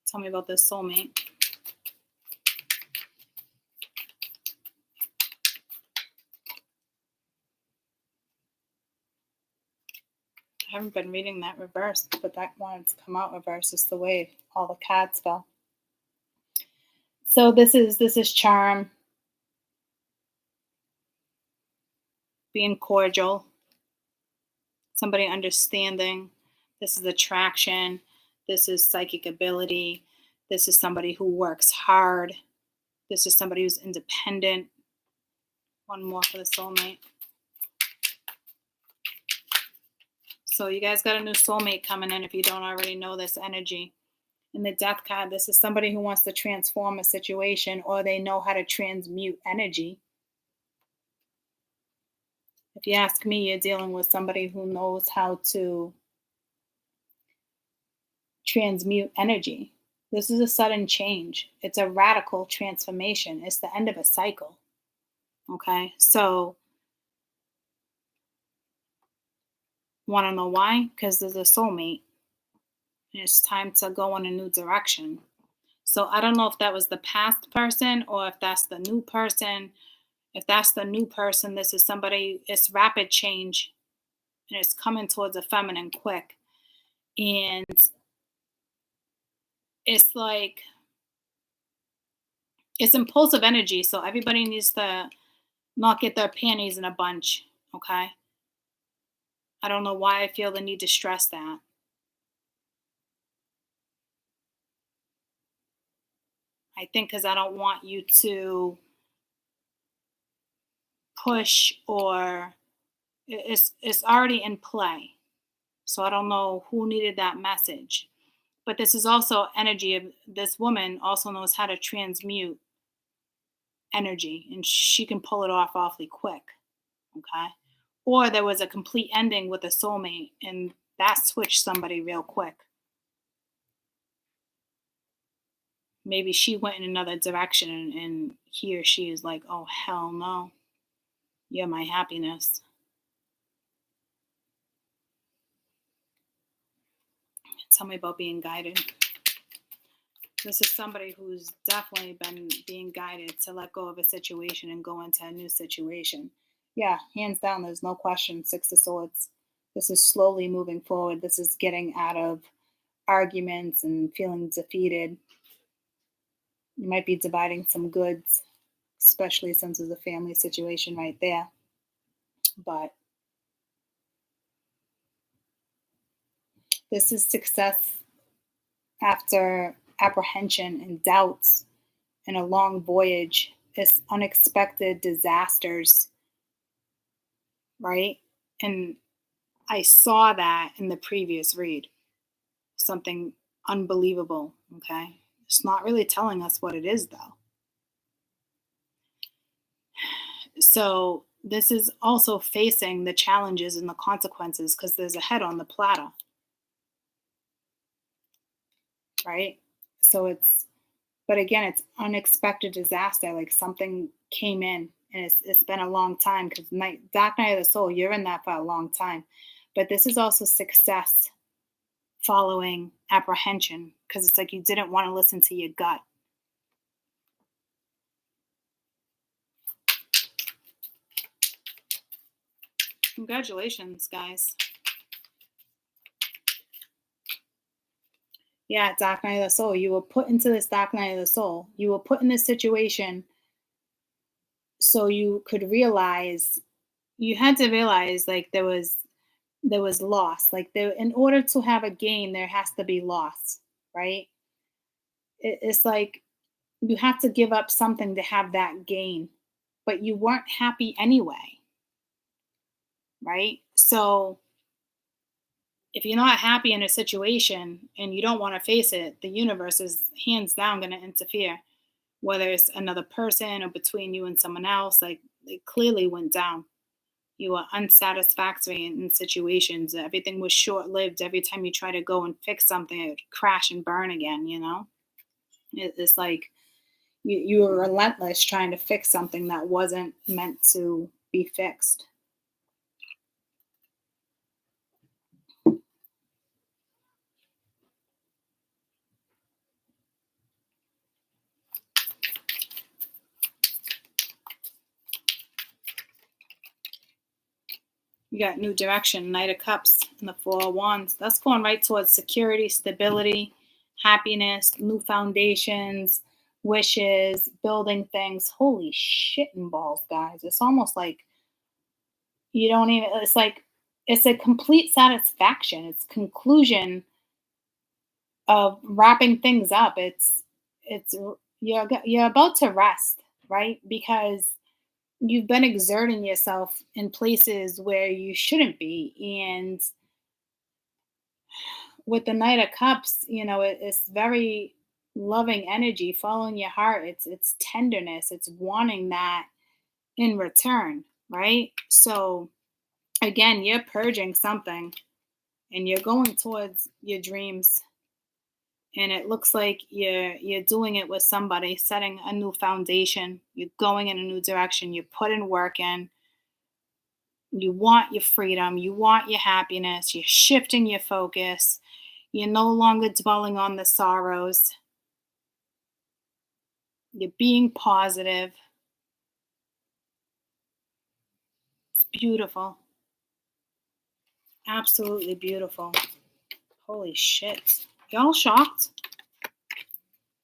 Tell me about this soulmate. I haven't been reading that reversed, but that wanted to come out reversed. It's the way all the cards fell. So this is charm, being cordial, somebody understanding. This is attraction. This is psychic ability. This is somebody who works hard. This is somebody who's independent. One more for the soulmate. So you guys got a new soulmate coming in if you don't already know this energy. In the Death card, this is somebody who wants to transform a situation, or they know how to transmute energy. If you ask me, you're dealing with somebody who knows how to transmute energy. This is a sudden change. It's a radical transformation. It's the end of a cycle. Okay, so want to know why? Because there's a soulmate. It's time to go in a new direction. So I don't know if that was the past person or if that's the new person. If that's the new person, this is somebody, it's rapid change and it's coming towards a feminine quick. And it's like, it's impulsive energy. So everybody needs to not get their panties in a bunch. Okay. I don't know why I feel the need to stress that. I think because I don't want you to push, or it's already in play. So I don't know who needed that message. But this is also energy of this woman also knows how to transmute energy, and she can pull it off awfully quick. Okay. Or there was a complete ending with a soulmate and that switched somebody real quick. Maybe she went in another direction and he or she is like, oh, hell no. You're my happiness. Tell me about being guided. This is somebody who's definitely been being guided to let go of a situation and go into a new situation. Yeah, hands down, there's no question. 6 of Swords. This is slowly moving forward. This is getting out of arguments and feeling defeated. You might be dividing some goods, especially since there's a family situation right there. But this is success after apprehension and doubts and a long voyage. It's unexpected disasters, right? And I saw that in the previous read. Something unbelievable, okay? It's not really telling us what it is, though. So this is also facing the challenges and the consequences because there's a head on the platter, right? So but again, it's unexpected disaster. Like something came in, and it's been a long time because Dark Night of the Soul, you're in that for a long time. But this is also success following apprehension because it's like you didn't want to listen to your gut. Congratulations, guys. Yeah, Dark Night of the Soul. You were put into this Dark Night of the Soul. You were put in this situation so you could realize, you had to realize like there was loss. Like in order to have a gain, there has to be loss, right? It's like you have to give up something to have that gain, but you weren't happy anyway, right? So if you're not happy in a situation and you don't want to face it, the universe is hands down going to interfere, whether it's another person or between you and someone else. Like it clearly went down. You were unsatisfactory in situations. Everything was short-lived. Every time you try to go and fix something, it would crash and burn again, you know? It's like you were relentless trying to fix something that wasn't meant to be fixed. You got new direction, Knight of Cups, and the Four of Wands. That's going right towards security, stability, happiness, new foundations, wishes, building things. Holy shit and balls, guys. It's almost like you don't even, it's like, it's a complete satisfaction. It's conclusion of wrapping things up. It's, you're about to rest, right? Because you've been exerting yourself in places where you shouldn't be. And with the Knight of Cups, it's very loving energy, following your heart. It's tenderness. It's wanting that in return, right? So again, you're purging something and you're going towards your dreams. And it looks like you're doing it with somebody, setting a new foundation. You're going in a new direction. You're putting work in. You want your freedom. You want your happiness. You're shifting your focus. You're no longer dwelling on the sorrows. You're being positive. It's beautiful. Absolutely beautiful. Holy shit. Y'all shocked?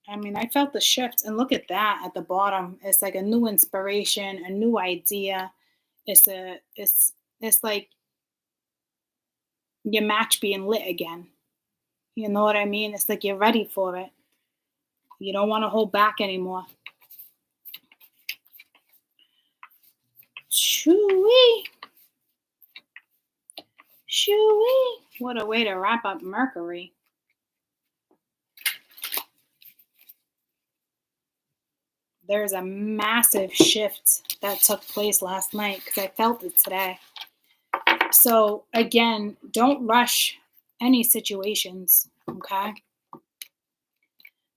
I mean, I felt the shift. And look at that at the bottom. It's like a new inspiration, a new idea. It's like your match being lit again. You know what I mean? It's like you're ready for it. You don't want to hold back anymore. Shoo-wee. Shoo-wee. What a way to wrap up Mercury. There's a massive shift that took place last night because I felt it today. So again, don't rush any situations, okay?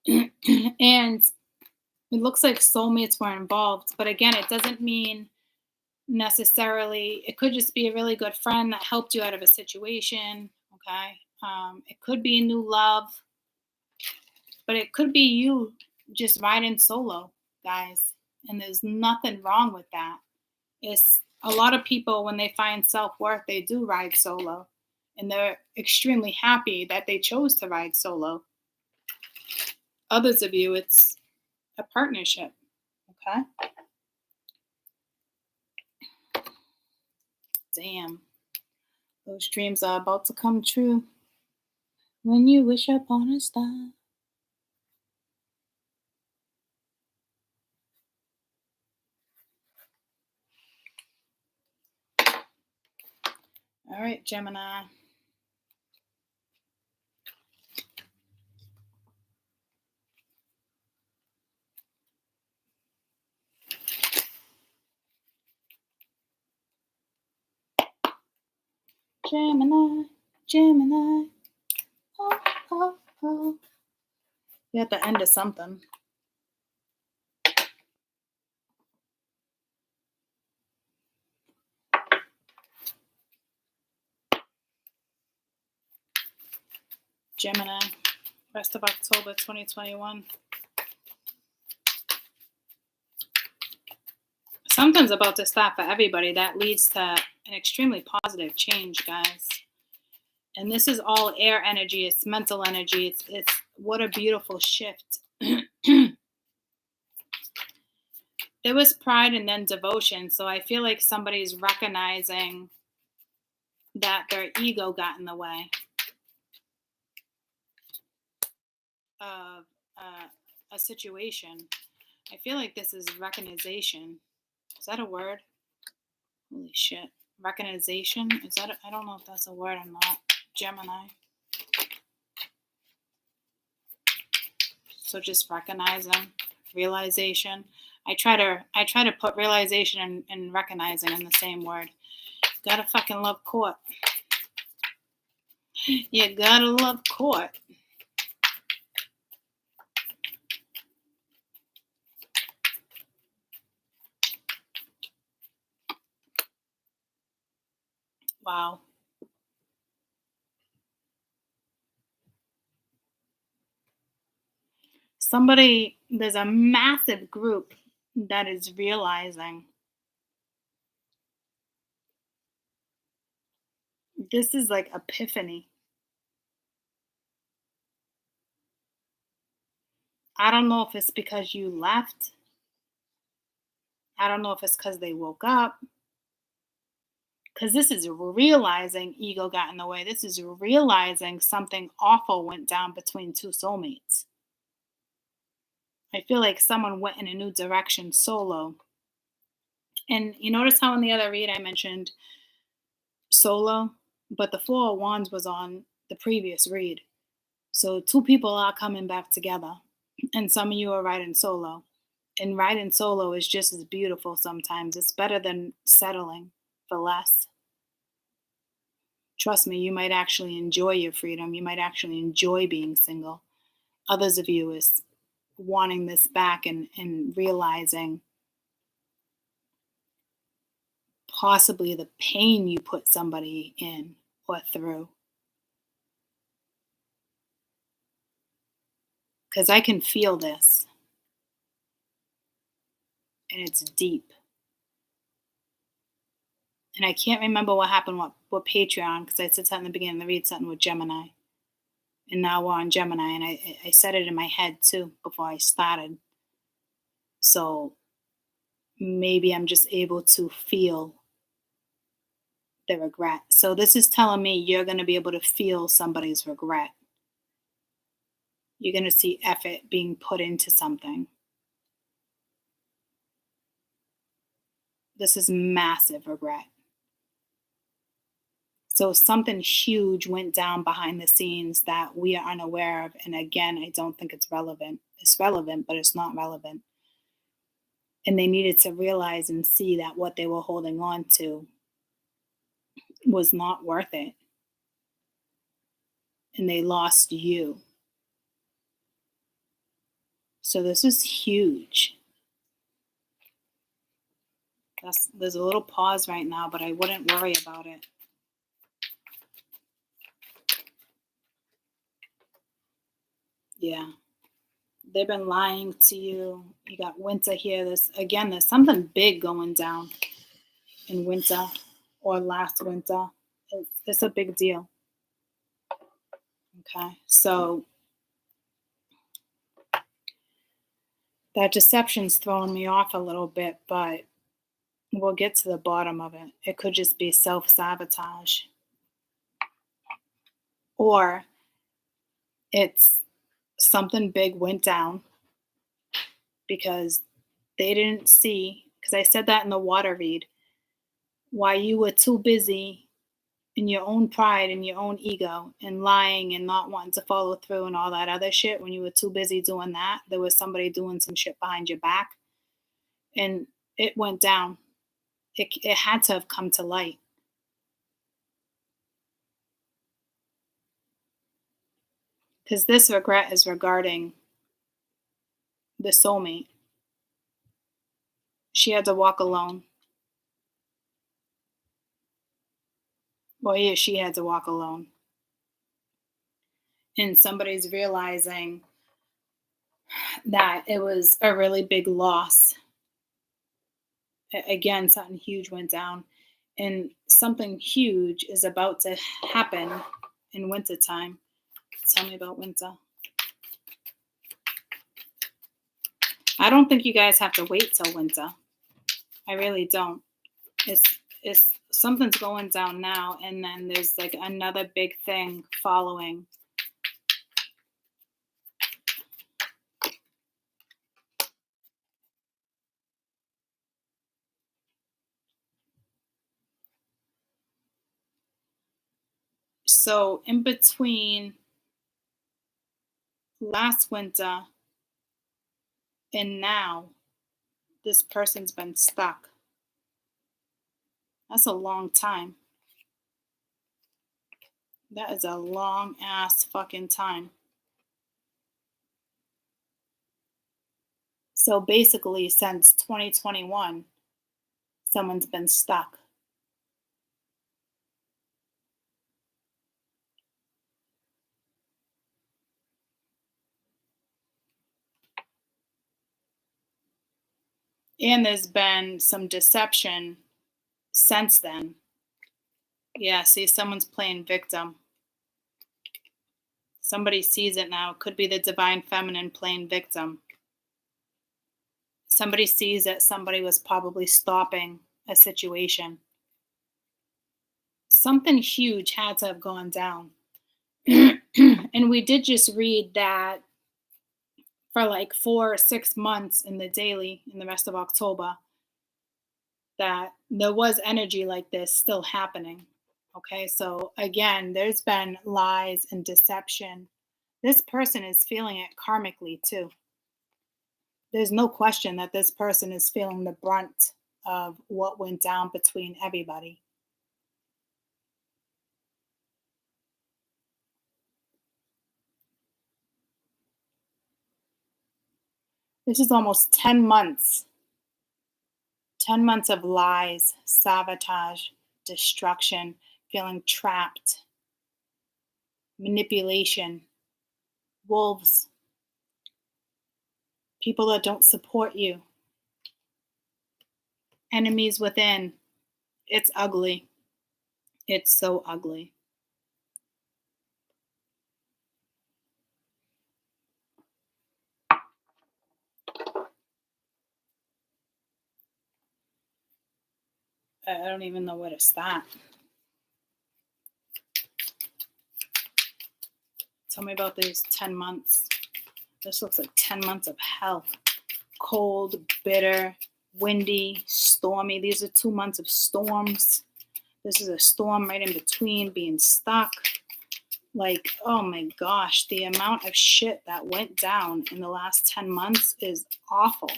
And it looks like soulmates were involved, but again, it doesn't mean necessarily, it could just be a really good friend that helped you out of a situation, okay? It could be new love, but it could be you just riding solo, guys. And there's nothing wrong with that. It's a lot of people, when they find self-worth, they do ride solo. And they're extremely happy that they chose to ride solo. Others of you, it's a partnership, okay? Damn. Those dreams are about to come true. When you wish upon a star. All right, Gemini. Gemini, Gemini. Oh, oh, oh. You're at the end of something. Gemini, rest of October 2021. Something's about to stop for everybody that leads to an extremely positive change, guys. And this is all air energy. It's mental energy. It's what a beautiful shift. There was pride and then devotion. So I feel like somebody's recognizing that their ego got in the way of a situation. I feel like this is recognition. Is that a word? Holy shit. Recognition? Is that I don't know if that's a word or not. Gemini. So just recognizing, realization. I try to put realization and recognizing in the same word. Gotta fucking love court. You gotta love court. Wow. There's a massive group that is realizing this is like epiphany. I don't know if it's because you left. I don't know if it's because they woke up. Because this is realizing ego got in the way. This is realizing something awful went down between two soulmates. I feel like someone went in a new direction solo. And you notice how in the other read I mentioned solo, but the Four of Wands was on the previous read. So two people are coming back together. And some of you are riding solo. And riding solo is just as beautiful sometimes. It's better than settling for less. Trust me, you might actually enjoy your freedom. You might actually enjoy being single. Others of you is wanting this back and realizing possibly the pain you put somebody in or through. Because I can feel this. And it's deep. And I can't remember what happened what Patreon, because I said something in the beginning, to read something with Gemini. And now we're on Gemini, and I said it in my head too before I started. So maybe I'm just able to feel the regret. So this is telling me you're going to be able to feel somebody's regret. You're going to see effort being put into something. This is massive regret. So something huge went down behind the scenes that we are unaware of. And again, I don't think it's relevant. It's relevant, but it's not relevant. And they needed to realize and see that what they were holding on to was not worth it. And they lost you. So this is huge. There's a little pause right now, but I wouldn't worry about it. Yeah. They've been lying to you. You got winter here. There's something big going down in winter or last winter. It's a big deal. Okay. So that deception's throwing me off a little bit, but we'll get to the bottom of it. It could just be self-sabotage. Or it's something big went down because they didn't see, because I said that in the water read, why you were too busy in your own pride and your own ego and lying and not wanting to follow through and all that other shit. When you were too busy doing that, there was somebody doing some shit behind your back and it went down. It had to have come to light. Because this regret is regarding the soulmate. She had to walk alone. Well, she had to walk alone. And somebody's realizing that it was a really big loss. Again, something huge went down. And something huge is about to happen in wintertime. Tell me about winter. I don't think you guys have to wait till winter. I really don't. It's something's going down now, and then there's like another big thing following. So in between last winter and now, this person's been stuck. That's a long time. That is a long ass fucking time. So basically, since 2021, someone's been stuck. And there's been some deception since then. Yeah, see, someone's playing victim. Somebody sees it now. It could be the divine feminine playing victim. Somebody sees that somebody was probably stopping a situation. Something huge had to have gone down. And we did just read that for like 4 or 6 months in the daily in the rest of October, that there was energy like this still happening. Okay, so again, there's been lies and deception. This person is feeling it karmically too. There's no question that this person is feeling the brunt of what went down between everybody. This is almost 10 months. 10 months of lies, sabotage, destruction, feeling trapped, manipulation, wolves, people that don't support you, enemies within. It's ugly. It's so ugly. I don't even know where to start. Tell me about these 10 months. This looks like 10 months of hell. Cold, bitter, windy, stormy. These are 2 months of storms. This is a storm right in between, being stuck. Like, oh my gosh, the amount of shit that went down in the last 10 months is awful.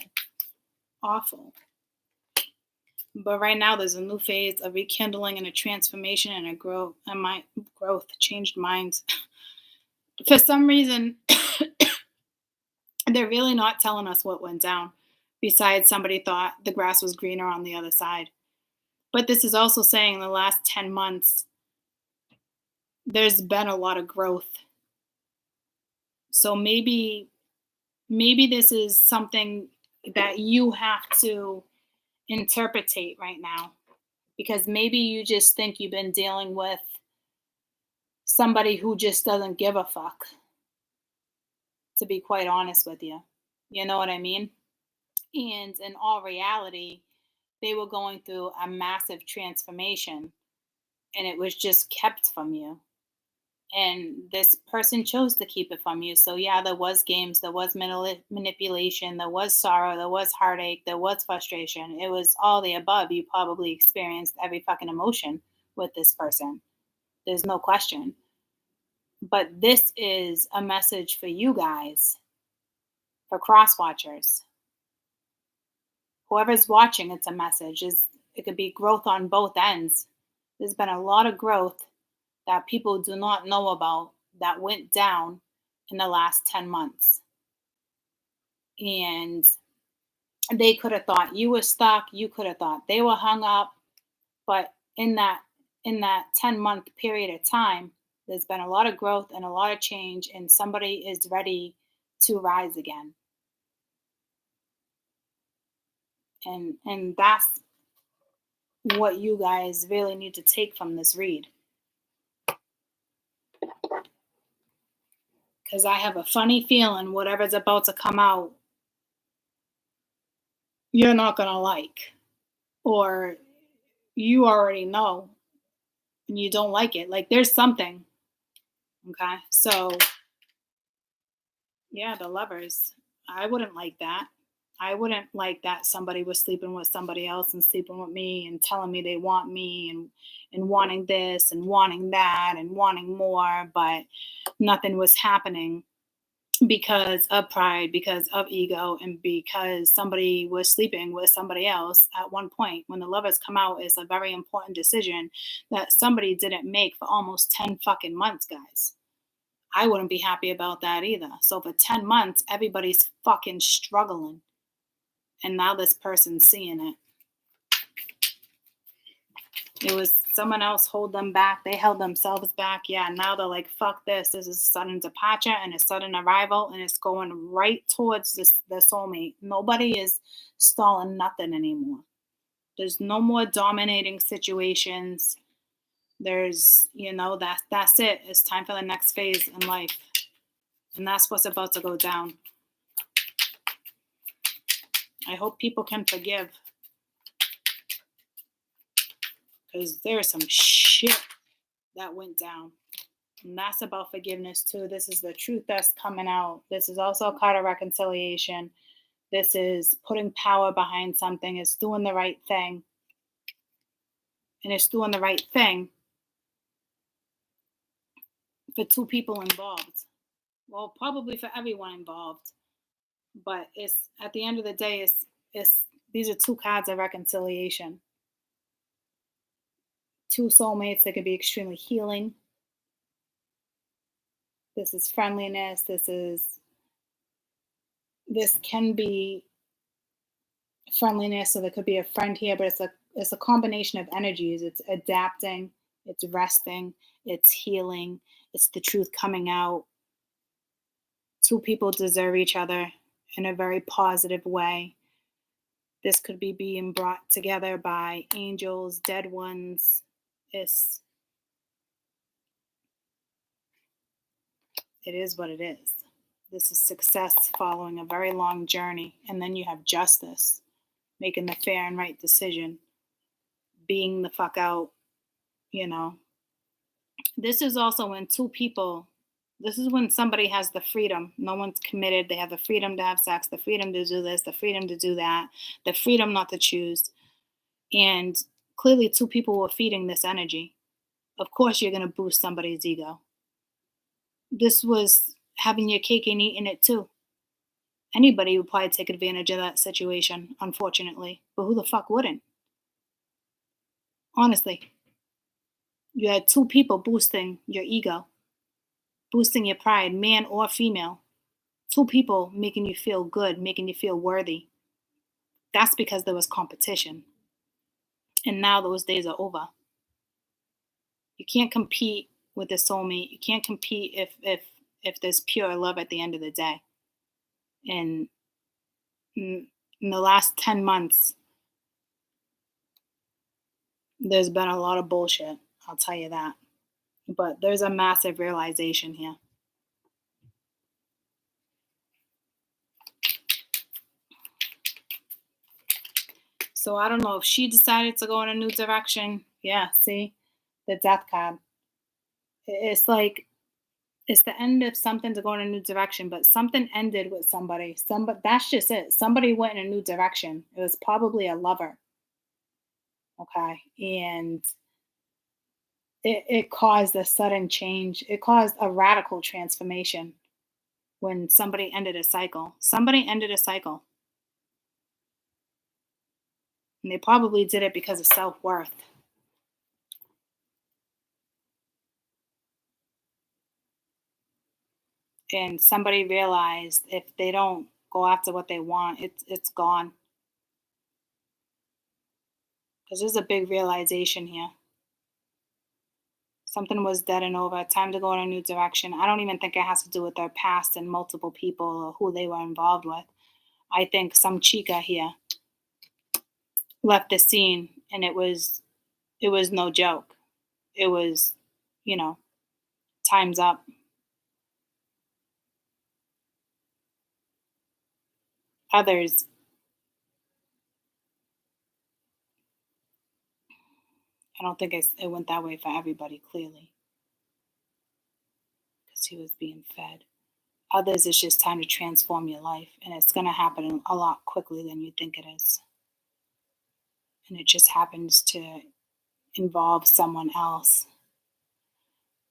Awful. But right now there's a new phase, a rekindling and a transformation and a growth, changed minds. For some reason, they're really not telling us what went down, besides somebody thought the grass was greener on the other side. But this is also saying in the last 10 months, there's been a lot of growth. So maybe this is something that you have to interpretate right now, because maybe you just think you've been dealing with somebody who just doesn't give a fuck, to be quite honest with you. You know what I mean? And in all reality, they were going through a massive transformation and it was just kept from you. And this person chose to keep it from you. So yeah, there was games, there was manipulation, there was sorrow, there was heartache, there was frustration. It was all the above. You probably experienced every fucking emotion with this person. There's no question. But this is a message for you guys, for cross watchers. Whoever's watching, it's a message. It could be growth on both ends. There's been a lot of growth that people do not know about that went down in the last 10 months. And they could have thought you were stuck. You could have thought they were hung up. But in that 10-month period of time, there's been a lot of growth and a lot of change, and somebody is ready to rise again. And that's what you guys really need to take from this read. Because I have a funny feeling whatever's about to come out, you're not going to like. Or you already know and you don't like it. Like there's something. Okay? So, yeah, the Lovers. I wouldn't like that. I wouldn't like that somebody was sleeping with somebody else and sleeping with me and telling me they want me and wanting this and wanting that and wanting more, but nothing was happening. because of pride, because of ego, and because somebody was sleeping with somebody else at one point. When the lovers come out, it's a very important decision that somebody didn't make for almost 10 fucking months, guys. I wouldn't be happy about that either. So for 10 months, everybody's fucking struggling. And now this person's seeing it. It was someone else hold them back. They held themselves back. Yeah, now they're like, fuck this. This is a sudden departure and a sudden arrival, and it's going right towards the soulmate. Nobody is stalling nothing anymore. There's no more dominating situations. There's, that's it. It's time for the next phase in life. And that's what's about to go down. I hope people can forgive. Because there's some shit that went down. And that's about forgiveness too. This is the truth that's coming out. This is also a card of reconciliation. This is putting power behind something. It's doing the right thing. And it's doing the right thing for two people involved. Well, probably for everyone involved. But it's at the end of the day, it's these are two cards of reconciliation. Two soulmates that could be extremely healing. This is friendliness. This can be friendliness, so there could be a friend here, but it's a combination of energies. It's adapting, it's resting, it's healing, it's the truth coming out. Two people deserve each other in a very positive way. This could be being brought together by angels, dead ones. It is what it is. This is success following a very long journey. And then you have justice, making the fair and right decision, being the fuck out, This is also when two people, this is when somebody has the freedom. No one's committed. They have the freedom to have sex, the freedom to do this, the freedom to do that, the freedom not to choose. And clearly two people were feeding this energy. Of course you're going to boost somebody's ego. This was having your cake and eating it too. Anybody would probably take advantage of that situation, unfortunately. But who the fuck wouldn't? Honestly. You had two people boosting your ego, boosting your pride, man or female. Two people making you feel good, making you feel worthy. That's because there was competition. And now those days are over. You can't compete with a soulmate. You can't compete if there's pure love at the end of the day. And in the last 10 months, there's been a lot of bullshit. I'll tell you that. But there's a massive realization here. So I don't know if she decided to go in a new direction. Yeah, see? The Death card. It's like, it's the end of something to go in a new direction, but something ended with somebody. That's just it. Somebody went in a new direction. It was probably a lover. Okay? And it caused a sudden change. It caused a radical transformation when somebody ended a cycle. Somebody ended a cycle. And they probably did it because of self-worth. And somebody realized if they don't go after what they want, it's gone. Because there's a big realization here. Something was dead and over. Time to go in a new direction. I don't even think it has to do with their past and multiple people or who they were involved with. I think some chica here left the scene, and it was no joke. It was, time's up. Others, I don't think it went that way for everybody, clearly. Because he was being fed. Others, it's just time to transform your life. And it's going to happen a lot quickly than you think it is. And it just happens to involve someone else.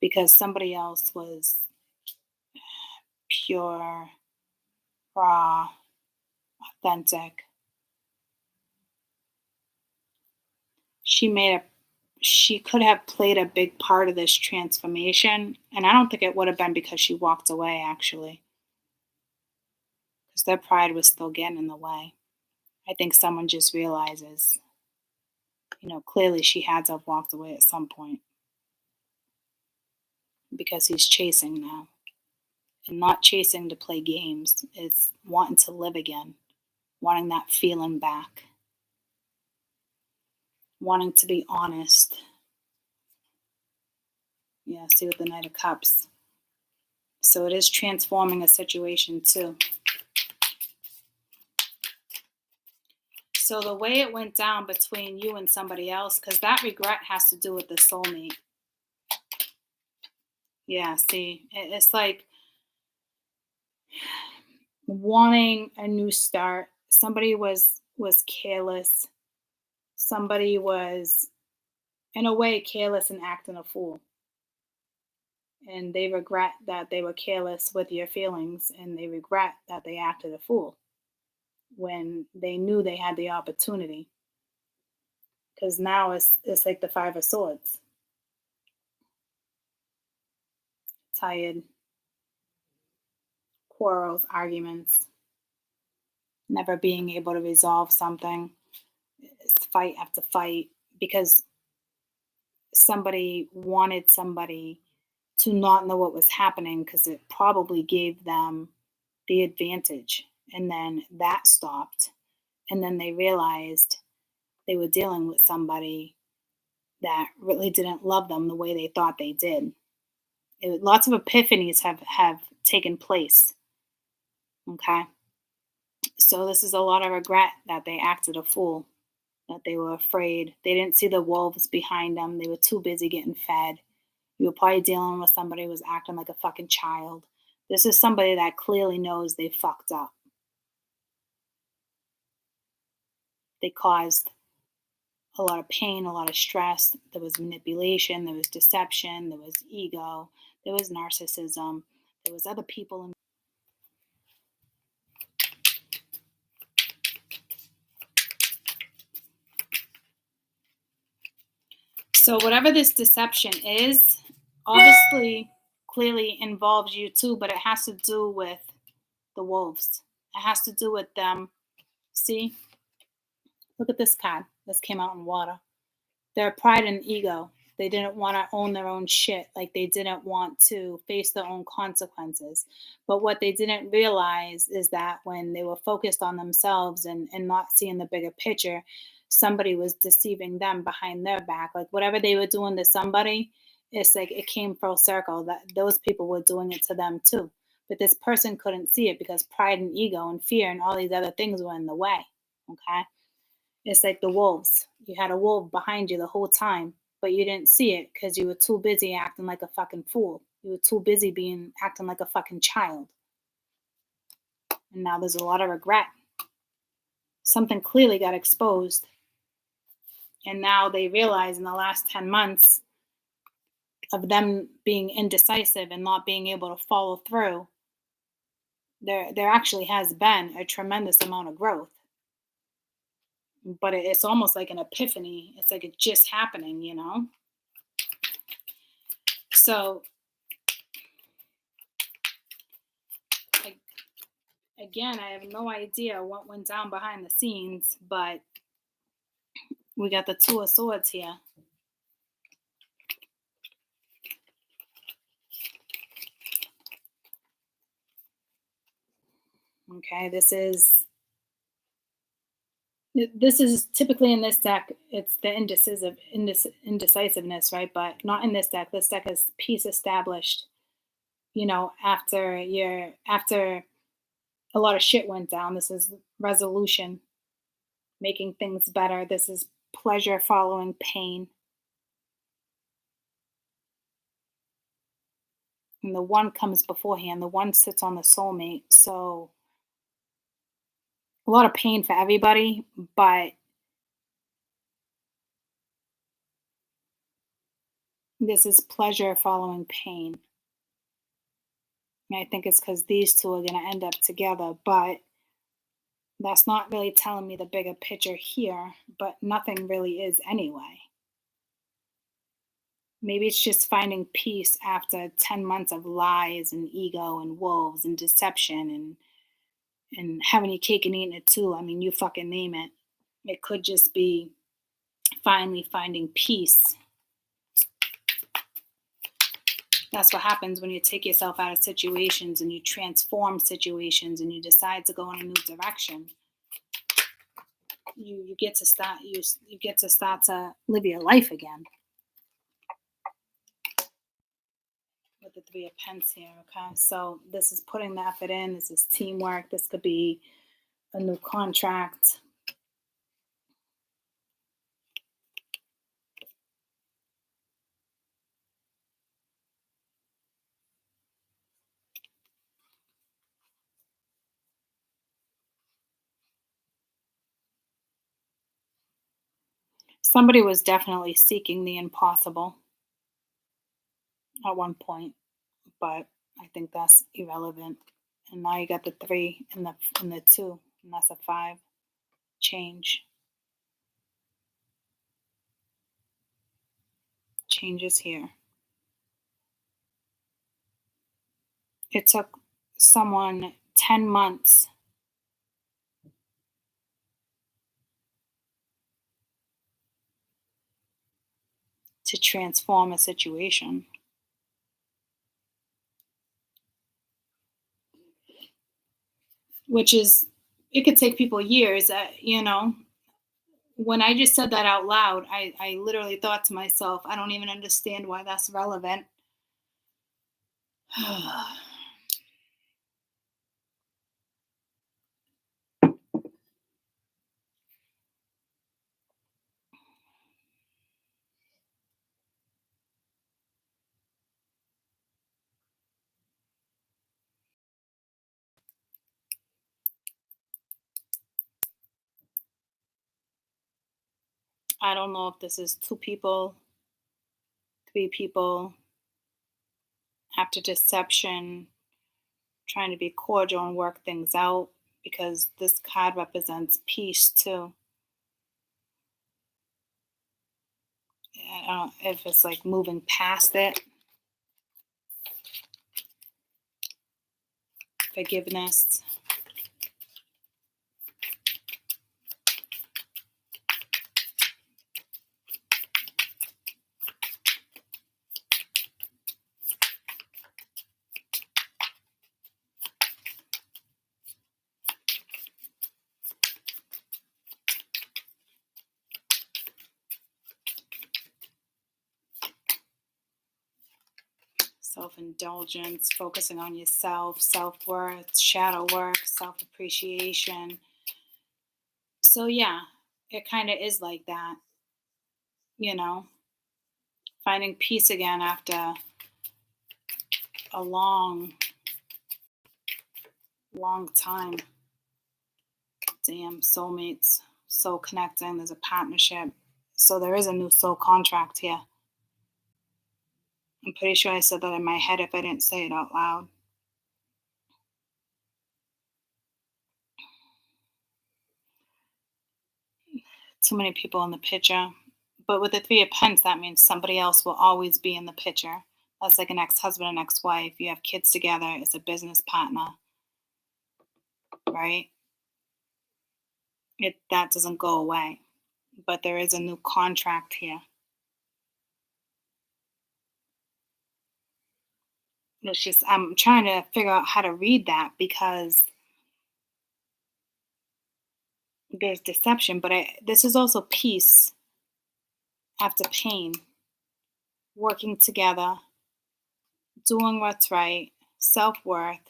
Because somebody else was pure, raw, authentic. She could have played a big part of this transformation, and I don't think it would have been because she walked away, actually, because their pride was still getting in the way. I think someone just realizes, clearly she had to have walked away at some point because he's chasing now. And not chasing to play games, it's wanting to live again, wanting that feeling back, wanting to be honest. Yeah, see with the Knight of Cups. So it is transforming a situation too. So the way it went down between you and somebody else, because that regret has to do with the soulmate. Yeah, see, it's like wanting a new start. Somebody was careless. Somebody was, in a way, careless and acting a fool. And they regret that they were careless with your feelings, and they regret that they acted a fool when they knew they had the opportunity. Because now it's like the Five of Swords. Tired, quarrels, arguments, never being able to resolve something. It's fight after fight because somebody wanted somebody to not know what was happening because it probably gave them the advantage. And then that stopped. And then they realized they were dealing with somebody that really didn't love them the way they thought they did. Lots of epiphanies have taken place. Okay. So this is a lot of regret that they acted a fool, that they were afraid. They didn't see the wolves behind them. They were too busy getting fed. You were probably dealing with somebody who was acting like a fucking child. This is somebody that clearly knows they fucked up. They caused a lot of pain, a lot of stress. There was manipulation, there was deception, there was ego, there was narcissism, there was other people in. So whatever this deception is, obviously, clearly involves you too, but it has to do with the wolves. It has to do with them. See? Look at this card. This came out in water. Their pride and ego. They didn't want to own their own shit. Like they didn't want to face their own consequences. But what they didn't realize is that when they were focused on themselves and not seeing the bigger picture, somebody was deceiving them behind their back. Like whatever they were doing to somebody, it's like it came full circle that those people were doing it to them too. But this person couldn't see it because pride and ego and fear and all these other things were in the way. Okay? It's like the wolves. You had a wolf behind you the whole time, but you didn't see it because you were too busy acting like a fucking fool. You were too busy acting like a fucking child. And now there's a lot of regret. Something clearly got exposed. And now they realize in the last 10 months of them being indecisive and not being able to follow through, there actually has been a tremendous amount of growth. But it's almost like an epiphany. It's like it's just happening, So, again, I have no idea what went down behind the scenes, but we got the Two of Swords here. Okay, this is typically in this deck, it's the indecisiveness, right? But not in this deck. This deck is peace established, after a lot of shit went down. This is resolution, making things better. This is pleasure following pain. And the one comes beforehand. The one sits on the soulmate. So a lot of pain for everybody, but this is pleasure following pain. I think it's because these two are going to end up together, but that's not really telling me the bigger picture here, but nothing really is anyway. Maybe it's just finding peace after 10 months of lies and ego and wolves and deception and having your cake and eating it too. I mean, you fucking name it. It could just be finally finding peace. That's what happens when you take yourself out of situations and you transform situations and you decide to go in a new direction. You get to start to live your life again. With the Three of Pentacles here, okay? So this is putting the effort in. This is teamwork. This could be a new contract. Somebody was definitely seeking the impossible at one point, but I think that's irrelevant. And now you got the 3 and the 2, and that's a 5. Change. Changes here. It took someone 10 months to transform a situation. Which is, it could take people years, When I just said that out loud, I literally thought to myself, I don't even understand why that's relevant. I don't know if this is 2 people, 3 people, after deception, trying to be cordial and work things out, because this card represents peace too. I don't know if it's like moving past it. Forgiveness. Self-indulgence, focusing on yourself, self-worth, shadow work, self-appreciation. So yeah, it kind of is like that, finding peace again after a long time. Damn, soulmates, soul connecting, there's a partnership. So there is a new soul contract here. I'm pretty sure I said that in my head if I didn't say it out loud. Too many people in the picture. But with the 3 of Pentacles, that means somebody else will always be in the picture. That's like an ex-husband and ex-wife. You have kids together. It's a business partner. Right? That doesn't go away. But there is a new contract here. It's just, I'm trying to figure out how to read that because there's deception, but this is also peace after pain, working together, doing what's right, self-worth,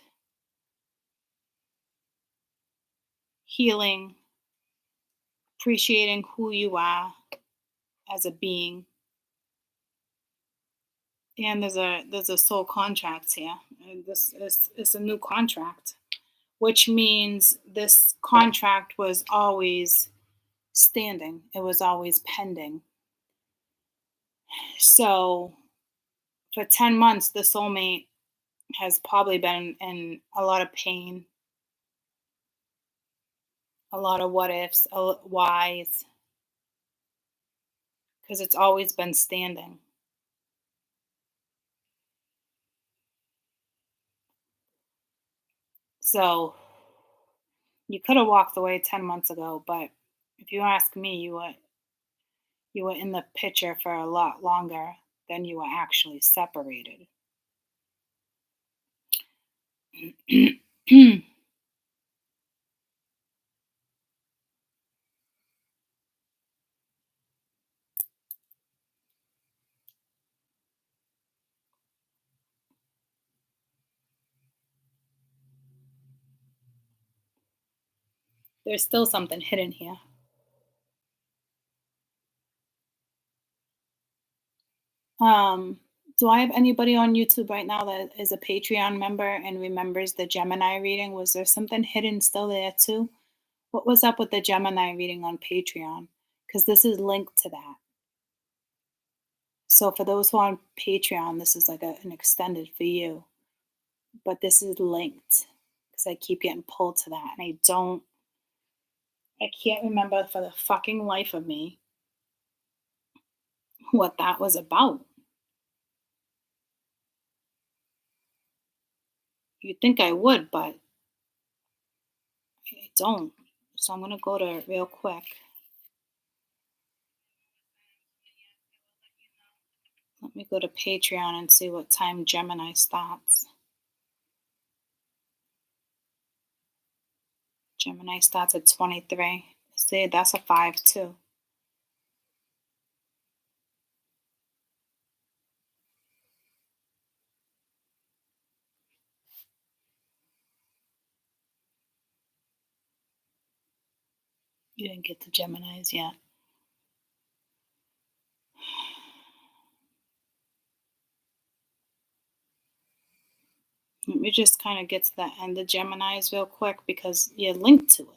healing, appreciating who you are as a being. And there's a soul contract here. And this is a new contract, which means this contract was always standing. It was always pending. So for 10 months, the soulmate has probably been in a lot of pain, a lot of what ifs, whys, because it's always been standing. So you could have walked away 10 months ago, but if you ask me, you were in the picture for a lot longer than you were actually separated. There's still something hidden here. Do I have anybody on YouTube right now that is a Patreon member and remembers the Gemini reading? Was there something hidden still there too? What was up with the Gemini reading on Patreon? Because this is linked to that. So for those who are on Patreon, this is like an extended for you. But this is linked because I keep getting pulled to that. And I can't remember for the fucking life of me what that was about. You'd think I would, but I don't. So I'm going to go to it real quick. Let me go to Patreon and see what time Gemini starts. Gemini starts at 23. See, that's a 5 too. You didn't get the Geminis yet. Let me just kind of get to the end of Geminis real quick because you're linked to it.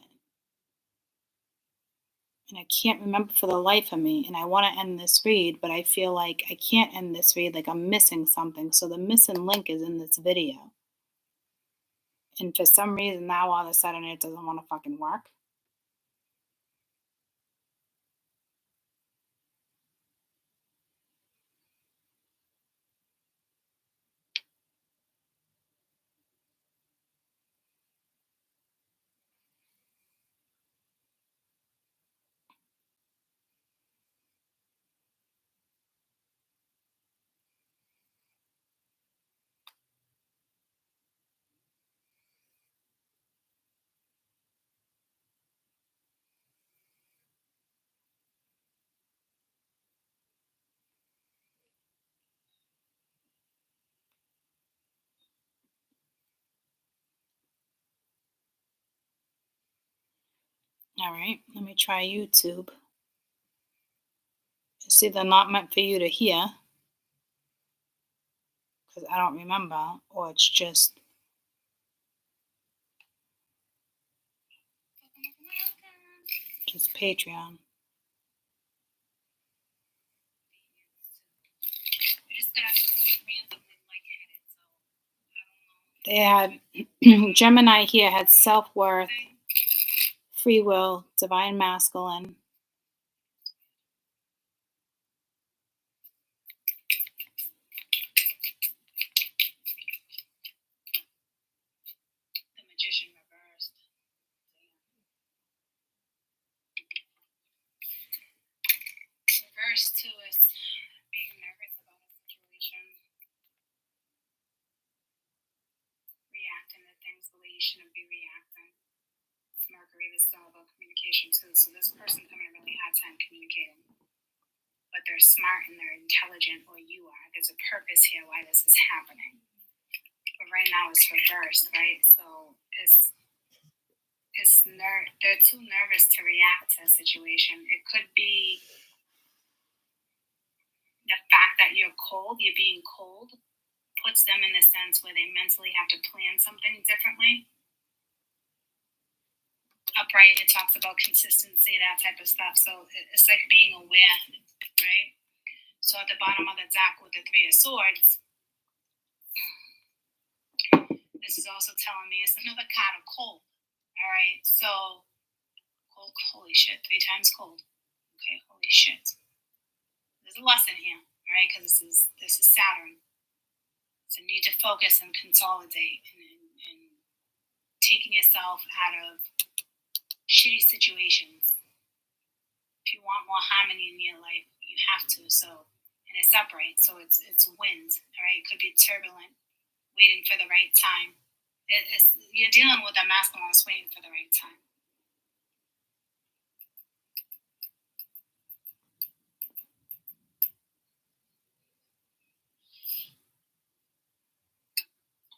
And I can't remember for the life of me. And I want to end this read, but I feel like I can't end this read, like I'm missing something. So the missing link is in this video. And for some reason now all of a sudden it doesn't want to fucking work. All right, let me try YouTube. It's either not meant for you to hear, because I don't remember, or it's just Patreon. They had Gemini here had self-worth, free will, divine masculine. The Magician reversed. Reverse too is being nervous about a situation, reacting to things the way you shouldn't be reacting. It's Mercury, this is all about communication too. So this person having a really hard time communicating, but they're smart and they're intelligent, or you are. There's a purpose here why this is happening. But right now it's reversed, right? So they're too nervous to react to a situation. It could be the fact that you're being cold, puts them in a sense where they mentally have to plan something differently. Upright, it talks about consistency, that type of stuff. So it's like being aware, right? So at the bottom of the deck with the Three of Swords, This is also telling me it's another card of cold. All right, so cold, holy shit, 3 times cold. Okay, holy shit. There's a lesson here, all right, because this is Saturn. It's a need to focus and consolidate and taking yourself out of shitty situations. If you want more harmony in your life, you have to. So, and it's upright, so it's winds, all right. It could be turbulent, waiting for the right time. You're dealing with a masculine that's waiting for the right time.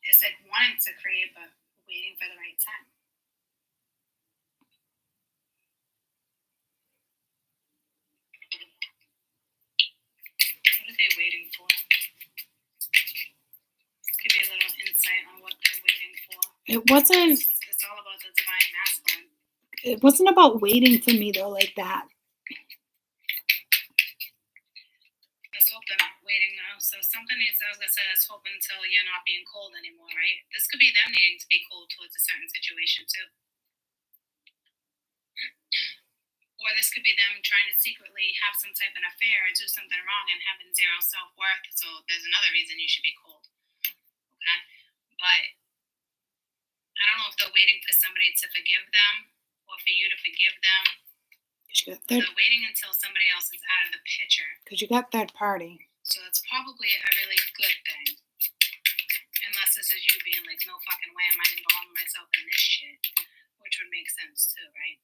It's like wanting to create, but waiting for the right time. What are they waiting for? This could be a little insight on what they're waiting for. It wasn't. It's all about the divine masculine. It wasn't about waiting for me though, like that. Let's hope they're not waiting now. So something needs, I was gonna say, let's hope until you're not being cold anymore, right? This could be them needing to be cold towards a certain situation too. Or this could be them trying to secretly have some type of affair or do something wrong and having zero self-worth. So there's another reason you should be cold. Okay? But I don't know if they're waiting for somebody to forgive them or for you to forgive them. They're waiting until somebody else is out of the picture. Because you got third party. So it's probably a really good thing. Unless this is you being like, no fucking way am I involving myself in this shit. Which would make sense too, right?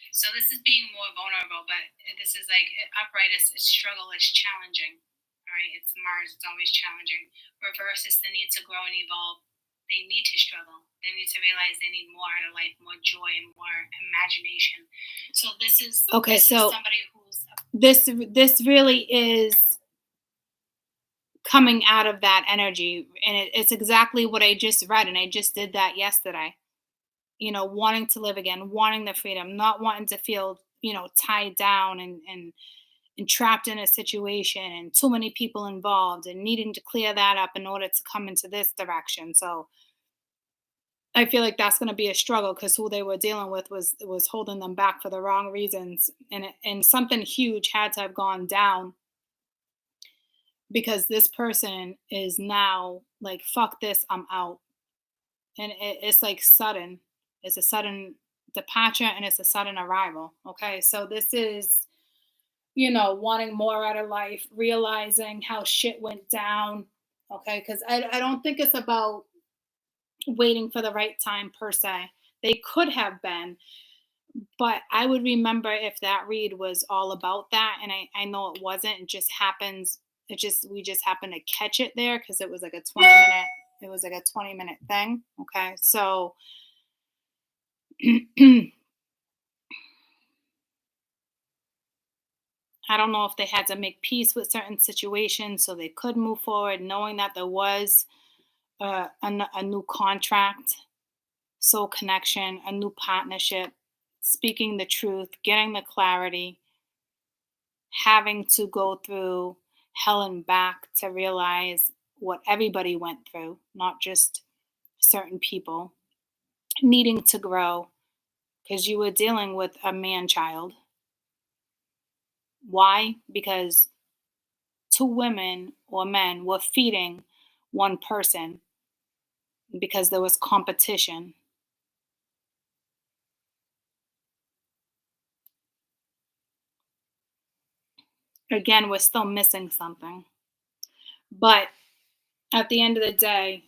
So this is being more vulnerable, but this is like upright is struggle is challenging. All right, it's Mars, it's always challenging. Reverse is the need to grow and evolve. They need to struggle. They need to realize they need more out of life, more joy, more imagination. So this is okay. So somebody who's this really is coming out of that energy, and it's exactly what I just read, and I just did that yesterday. You know, wanting to live again, wanting the freedom, not wanting to feel, you know, tied down and trapped in a situation and too many people involved and needing to clear that up in order to come into this direction. So I feel like that's going to be a struggle because who they were dealing with was holding them back for the wrong reasons. And something huge had to have gone down because this person is now like, fuck this, I'm out. And it's like sudden. It's a sudden departure and it's a sudden arrival. Okay. So this is, you know, wanting more out of life, realizing how shit went down. Okay. Because I don't think it's about waiting for the right time per se. They could have been, but I would remember if that read was all about that. And I know it wasn't. It just happens. We just happened to catch it there because it was like a 20-minute thing. Okay. So I don't know if they had to make peace with certain situations so they could move forward, knowing that there was a new contract, soul connection, a new partnership, speaking the truth, getting the clarity, having to go through hell and back to realize what everybody went through, not just certain people, needing to grow because you were dealing with a man-child. Why? Because 2 women or men were feeding one person because there was competition. Again, we're still missing something. But at the end of the day,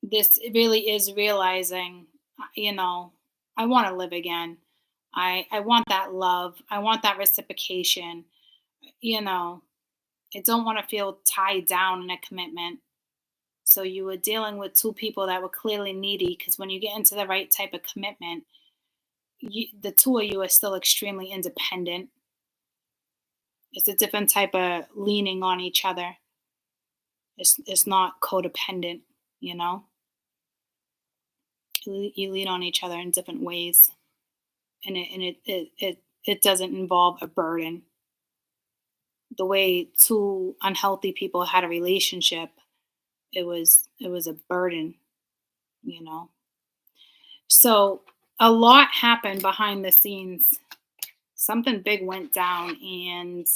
this really is realizing, you know, I want to live again. I want that love. I want that reciprocation. You know, I don't want to feel tied down in a commitment. So you were dealing with 2 people that were clearly needy because when you get into the right type of commitment, the 2 of you are still extremely independent. It's a different type of leaning on each other. It's not codependent, you know. You lean on each other in different ways, and it doesn't involve a burden. The way 2 unhealthy people had a relationship it was a burden, you know. So a lot happened behind the scenes. Something big went down, and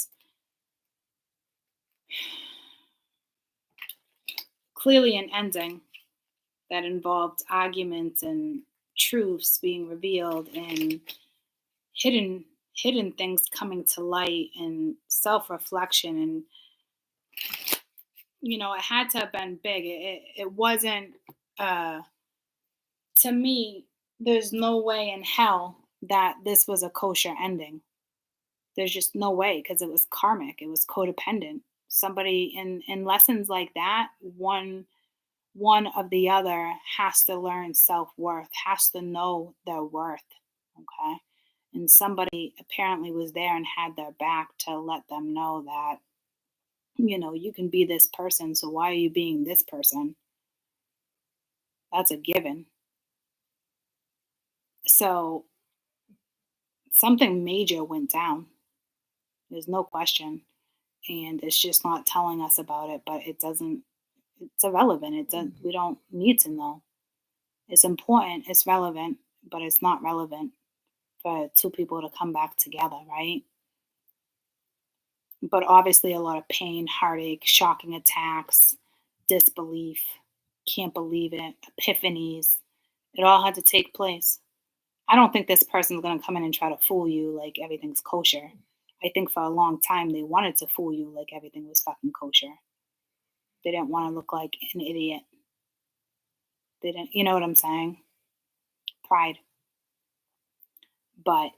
clearly an ending that involved arguments and truths being revealed and hidden things coming to light and self-reflection. And it had to have been big. It wasn't to me, there's no way in hell that this was a kosher ending. There's just no way, because it was karmic, it was codependent. Somebody in lessons like that, one of the other has to learn self-worth, has to know their worth. Okay. And somebody apparently was there and had their back to let them know that, you can be this person, so why are you being this person? That's a given. So something major went down. There's no question. And it's just not telling us about it, but it's irrelevant. We don't need to know. It's important, it's relevant, but it's not relevant for two people to come back together, right? But obviously a lot of pain, heartache, shocking attacks, disbelief, can't believe it, epiphanies. It all had to take place. I don't think this person's going to come in and try to fool you like everything's kosher. I think for a long time they wanted to fool you like everything was fucking kosher. They didn't want to look like an idiot. They didn't, you know what I'm saying? Pride. But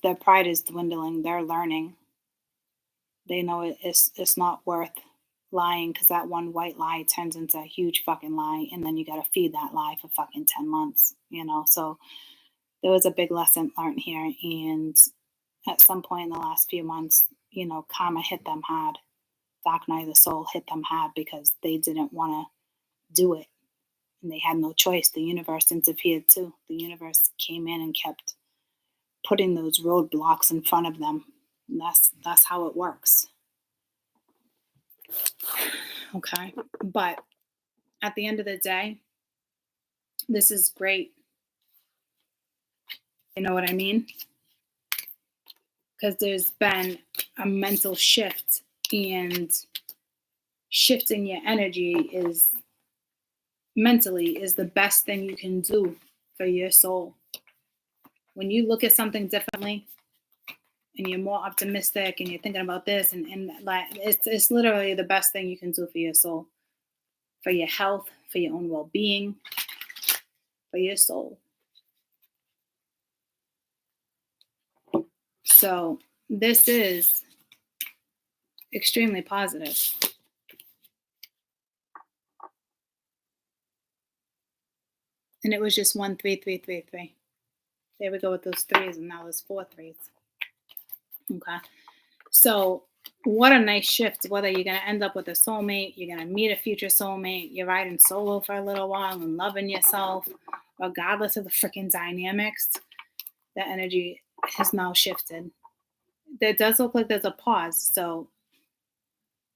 their pride is dwindling. They're learning. They know it's not worth lying, because that one white lie turns into a huge fucking lie, and then you got to feed that lie for fucking 10 months, So there was a big lesson learned here, and at some point in the last few months, karma hit them hard. Dark night of the soul hit them hard because they didn't want to do it, and they had no choice. The universe interfered too. The universe came in and kept putting those roadblocks in front of them. And that's how it works. Okay. But at the end of the day, this is great. You know what I mean? Because there's been a mental shift, and shifting your energy is the best thing you can do for your soul. When you look at something differently and you're more optimistic and you're thinking about this, and like it's literally the best thing you can do for your soul, for your health, for your own well-being, for your soul. So this is extremely positive. And it was just 1 3 3 3 3. There we go with those threes, and now there's 4 threes. Okay. So what a nice shift. Whether you're going to end up with a soulmate, you're going to meet a future soulmate, you're riding solo for a little while and loving yourself, regardless of the freaking dynamics, the energy has now shifted. There does look like there's a pause. So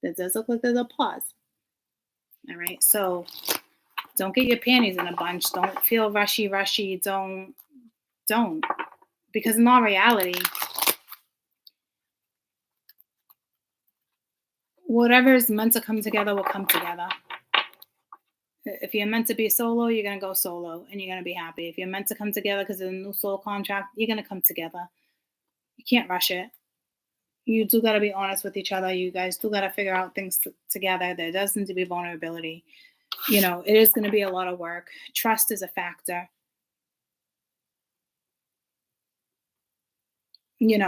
there does look like there's a pause. All right. So don't get your panties in a bunch. Don't feel rushy. Don't. Because in all reality, whatever is meant to come together will come together. If you're meant to be solo, you're going to go solo and you're going to be happy. If you're meant to come together because of a new soul contract, you're going to come together. You can't rush it. You do got to be honest with each other. You guys do got to figure out things together. There does need to be vulnerability. It is going to be a lot of work. Trust is a factor. It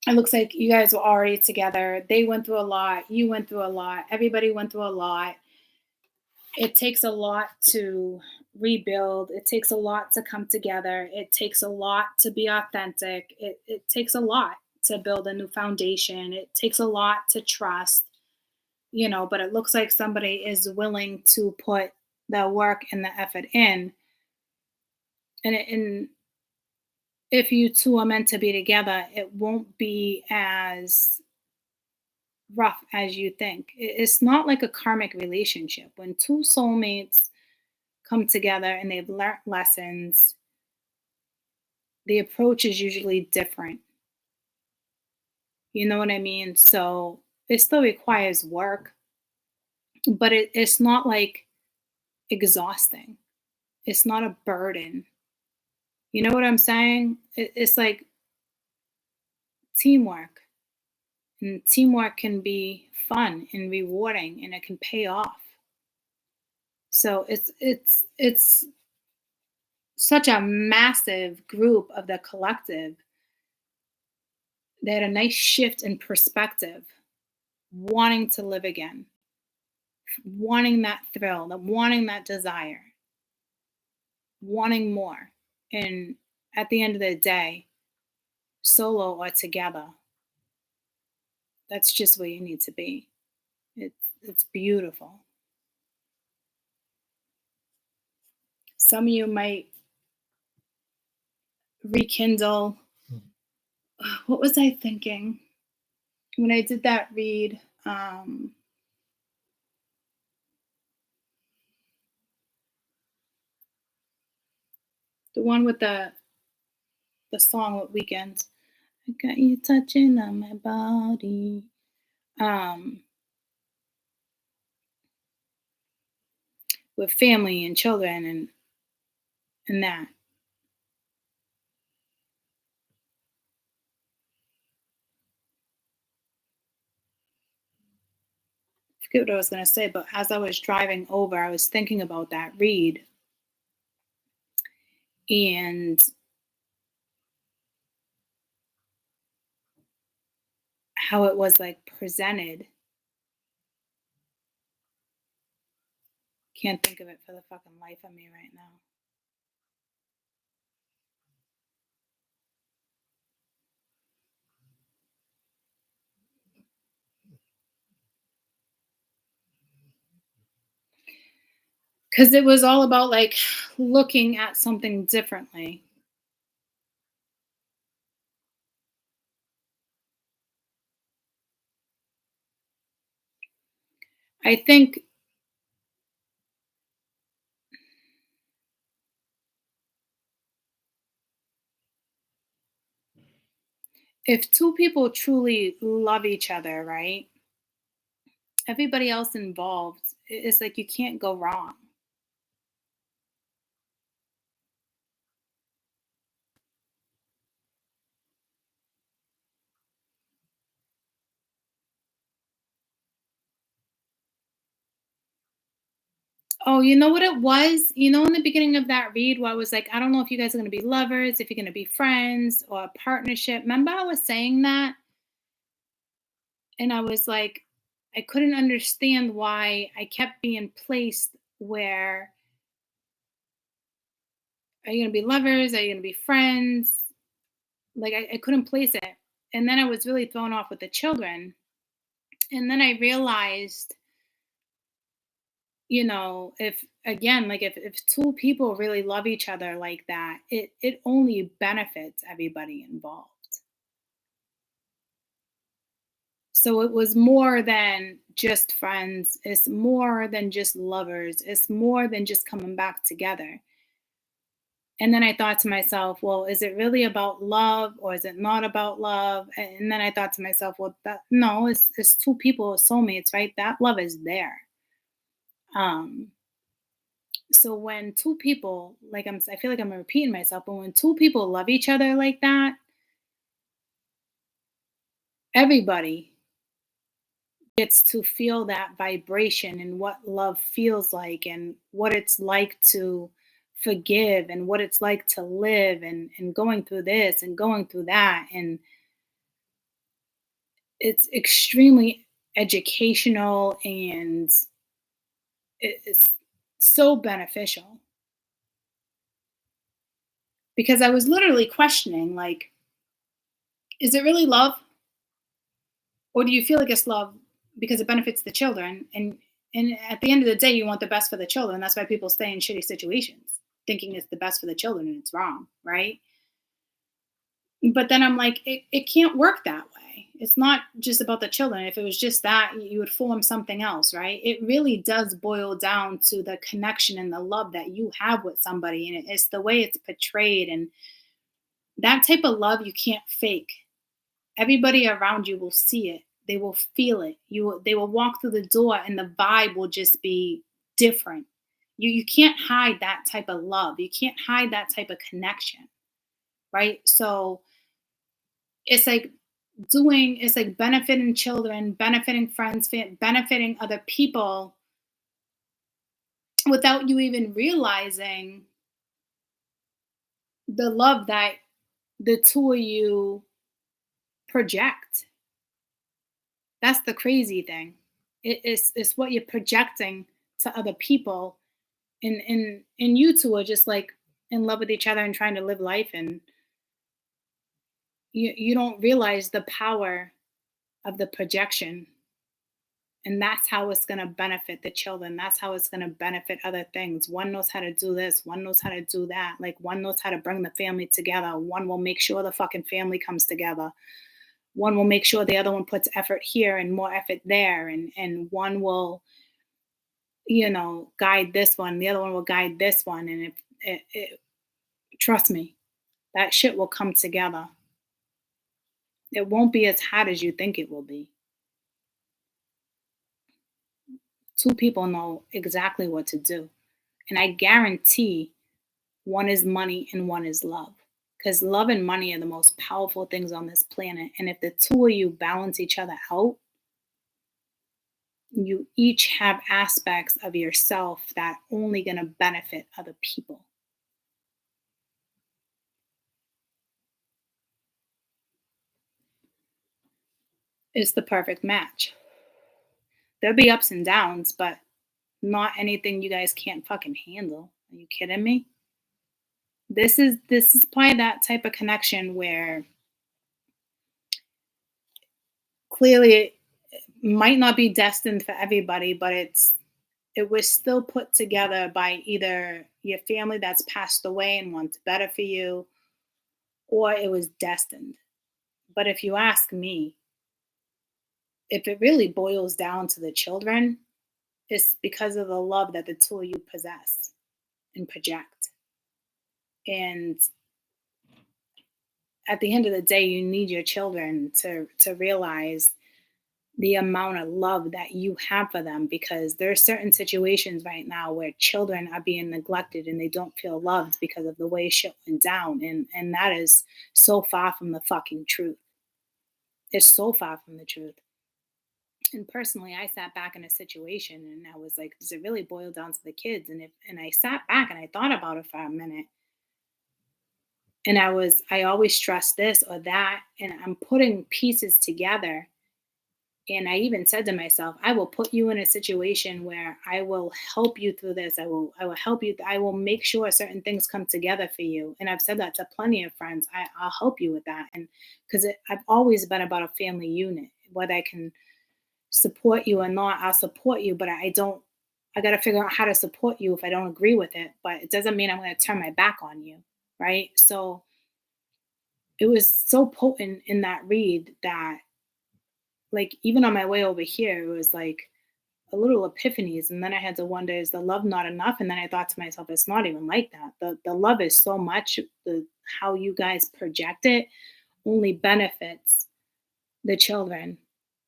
looks like you guys were already together. They went through a lot. You went through a lot. Everybody went through a lot. It takes a lot to rebuild. It takes a lot to come together. It takes a lot to be authentic. It takes a lot to build a new foundation. It takes a lot to trust, but it looks like somebody is willing to put the work and the effort in. And if you two are meant to be together, it won't be as rough as you think. It's not like a karmic relationship. When two soulmates come together and they've learned lessons, the approach is usually different. You know what I mean? So it still requires work, but it's not like exhausting. It's not a burden. You know what I'm saying? It's like teamwork. And teamwork can be fun and rewarding and it can pay off. So it's such a massive group of the collective. They had a nice shift in perspective, wanting to live again, wanting that thrill, wanting that desire, wanting more. And at the end of the day, solo or together, that's just where you need to be. It's beautiful. Some of you might rekindle. What was I thinking when I did that read? The one with the song with Weekends. I got you touching on my body. With family and children and that. I forget what I was going to say, but as I was driving over, I was thinking about that read and how it was like presented. Can't think of it for the fucking life of me right now. Because it was all about like looking at something differently. I think if two people truly love each other, right? Everybody else involved, it's like you can't go wrong. Oh, you know what it was? You know, in the beginning of that read, where I was like, I don't know if you guys are going to be lovers, if you're going to be friends or a partnership. Remember, I was saying that? And I was like, I couldn't understand why I kept being placed where are you going to be lovers? Are you going to be friends? Like, I couldn't place it. And then I was really thrown off with the children. And then I realized, you know, if again, like if two people really love each other like that, it only benefits everybody involved. So it was more than just friends, it's more than just lovers, it's more than just coming back together. And then I thought to myself, well, is it really about love or is it not about love? And then I thought to myself, well, that no, it's two people, soulmates, right? That love is there. Um, so when two people, like I feel like I'm repeating myself, but when two people love each other like that, everybody gets to feel that vibration and what love feels like and what it's like to forgive and what it's like to live and going through this and going through that. And it's extremely educational and it's so beneficial because I was literally questioning, like, is it really love? Or do you feel like it's love because it benefits the children? And at the end of the day, you want the best for the children. That's why people stay in shitty situations, thinking it's the best for the children and it's wrong, right? But then I'm like, it can't work that way. It's not just about the children. If it was just that, you would form something else, right? It really does boil down to the connection and the love that you have with somebody. And it's the way it's portrayed. And that type of love you can't fake. Everybody around you will see it. They will feel it. They will walk through the door and the vibe will just be different. You can't hide that type of love. You can't hide that type of connection, right? So it's like benefiting children, benefiting friends, benefiting other people without you even realizing the love that the two of you project. That's the crazy thing. It's what you're projecting to other people, and you two are just like in love with each other and trying to live life, and you don't realize the power of the projection. And that's how it's going to benefit the children. That's how it's going to benefit other things. One knows how to do this. One knows how to do that. Like, one knows how to bring the family together. One will make sure the fucking family comes together. One will make sure the other one puts effort here and more effort there. And one will, guide this one. The other one will guide this one. And trust me, that shit will come together. It won't be as hard as you think it will be. Two people know exactly what to do. And I guarantee one is money and one is love. Because love and money are the most powerful things on this planet. And if the two of you balance each other out, you each have aspects of yourself that are only going to benefit other people. It's the perfect match. There'll be ups and downs, but not anything you guys can't fucking handle. Are you kidding me? This is probably that type of connection where clearly it might not be destined for everybody, but it was still put together by either your family that's passed away and wants better for you, or it was destined. But if you ask me, if it really boils down to the children, it's because of the love that the two of you possess and project. And at the end of the day, you need your children to realize the amount of love that you have for them, because there are certain situations right now where children are being neglected and they don't feel loved because of the way shit went down. And that is so far from the fucking truth. It's so far from the truth. And personally, I sat back in a situation and I was like, does it really boil down to the kids? And I sat back and I thought about it for a minute. And I always stress this or that, and I'm putting pieces together. And I even said to myself, I will put you in a situation where I will help you through this. I will help you. I will make sure certain things come together for you. And I've said that to plenty of friends. I'll help you with that. And because I've always been about a family unit, whether I can support you or not, I'll support you, but I got to figure out how to support you if I don't agree with it. But it doesn't mean I'm going to turn my back on you. Right. So it was so potent in that read that, like, even on my way over here, it was like a little epiphanies. And then I had to wonder, is the love not enough? And then I thought to myself, it's not even like that. The love is so much. How you guys project it only benefits the children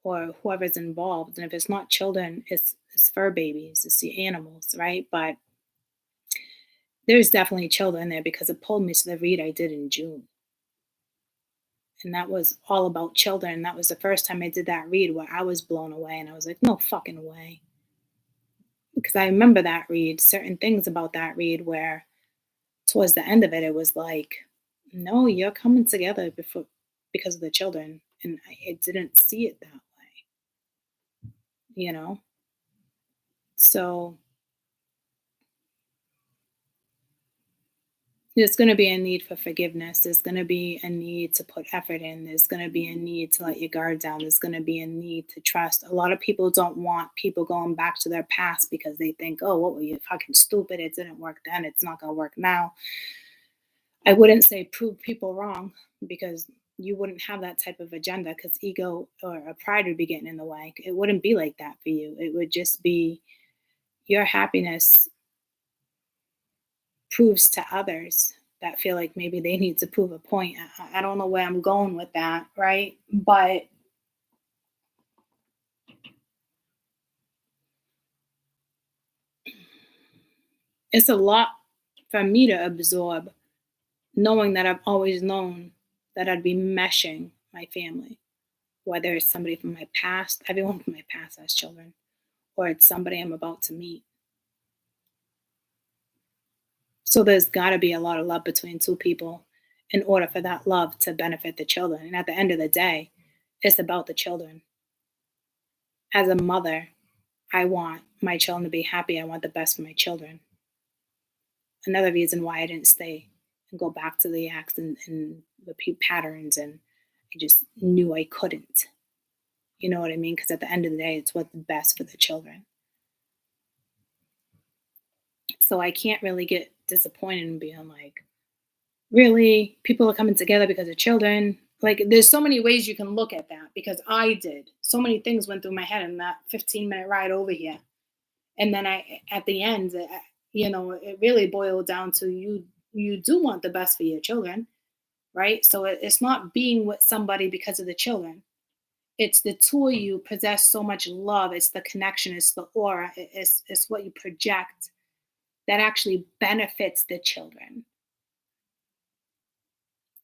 or whoever's involved. And if it's not children, it's fur babies, it's the animals, right? But there's definitely children there, because it pulled me to the read I did in June. And that was all about children. That was the first time I did that read where I was blown away. And I was like, no fucking way. Because I remember that read, certain things about that read where towards the end of it, it was like, no, you're coming together because of the children. And I didn't see it that way, So there's going to be a need for forgiveness. There's going to be a need to put effort in. There's going to be a need to let your guard down. There's going to be a need to trust. A lot of people don't want people going back to their past because they think, oh, what were you, fucking stupid? It didn't work then. It's not going to work now. I wouldn't say prove people wrong, because you wouldn't have that type of agenda because ego or a pride would be getting in the way. It wouldn't be like that for you. It would just be your happiness proves to others that feel like maybe they need to prove a point. I don't know where I'm going with that, right? But it's a lot for me to absorb, knowing that I've always known that I'd be meshing my family, whether it's somebody from my past, everyone from my past as children, or it's somebody I'm about to meet. So there's got to be a lot of love between two people in order for that love to benefit the children. And at the end of the day, it's about the children. As a mother, I want my children to be happy. I want the best for my children. Another reason why I didn't stay and go back to the acts and repeat patterns, and I just knew I couldn't. You know what I mean? Because at the end of the day, it's what's best for the children. So I can't really get disappointed and being like, really, people are coming together because of children. Like, there's so many ways you can look at that because I did. So many things went through my head in that 15-minute ride over here. And then at the end, it really boiled down to you do want the best for your children, right? So it's not being with somebody because of the children. It's the two of you possess so much love. It's the connection. It's the aura. It's what you project that actually benefits the children.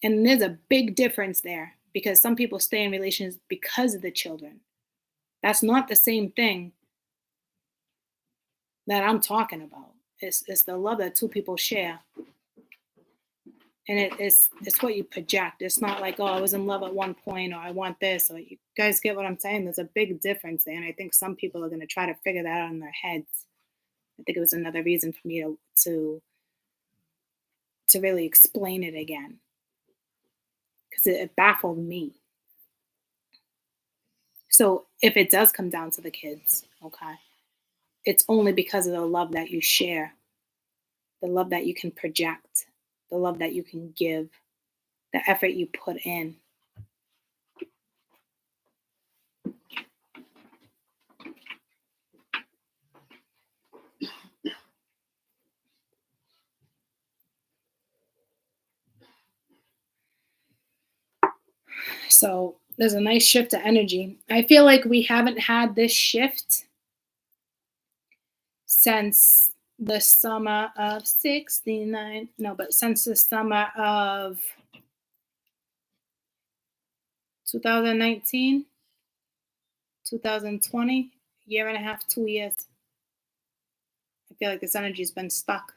And there's a big difference there because some people stay in relations because of the children. That's not the same thing that I'm talking about. It's the love that two people share. And it's what you project. It's not like, oh, I was in love at one point, or I want this, or you guys get what I'm saying? There's a big difference there. And I think some people are going to try to figure that out in their heads. I think it was another reason for me to really explain it again. Because it baffled me. So if it does come down to the kids, okay, it's only because of the love that you share, the love that you can project, the love that you can give, the effort you put in. So there's a nice shift of energy. I feel like we haven't had this shift since the summer of 69. No, but since the summer of 2019, 2020, year and a half, 2 years. I feel like this energy's been stuck.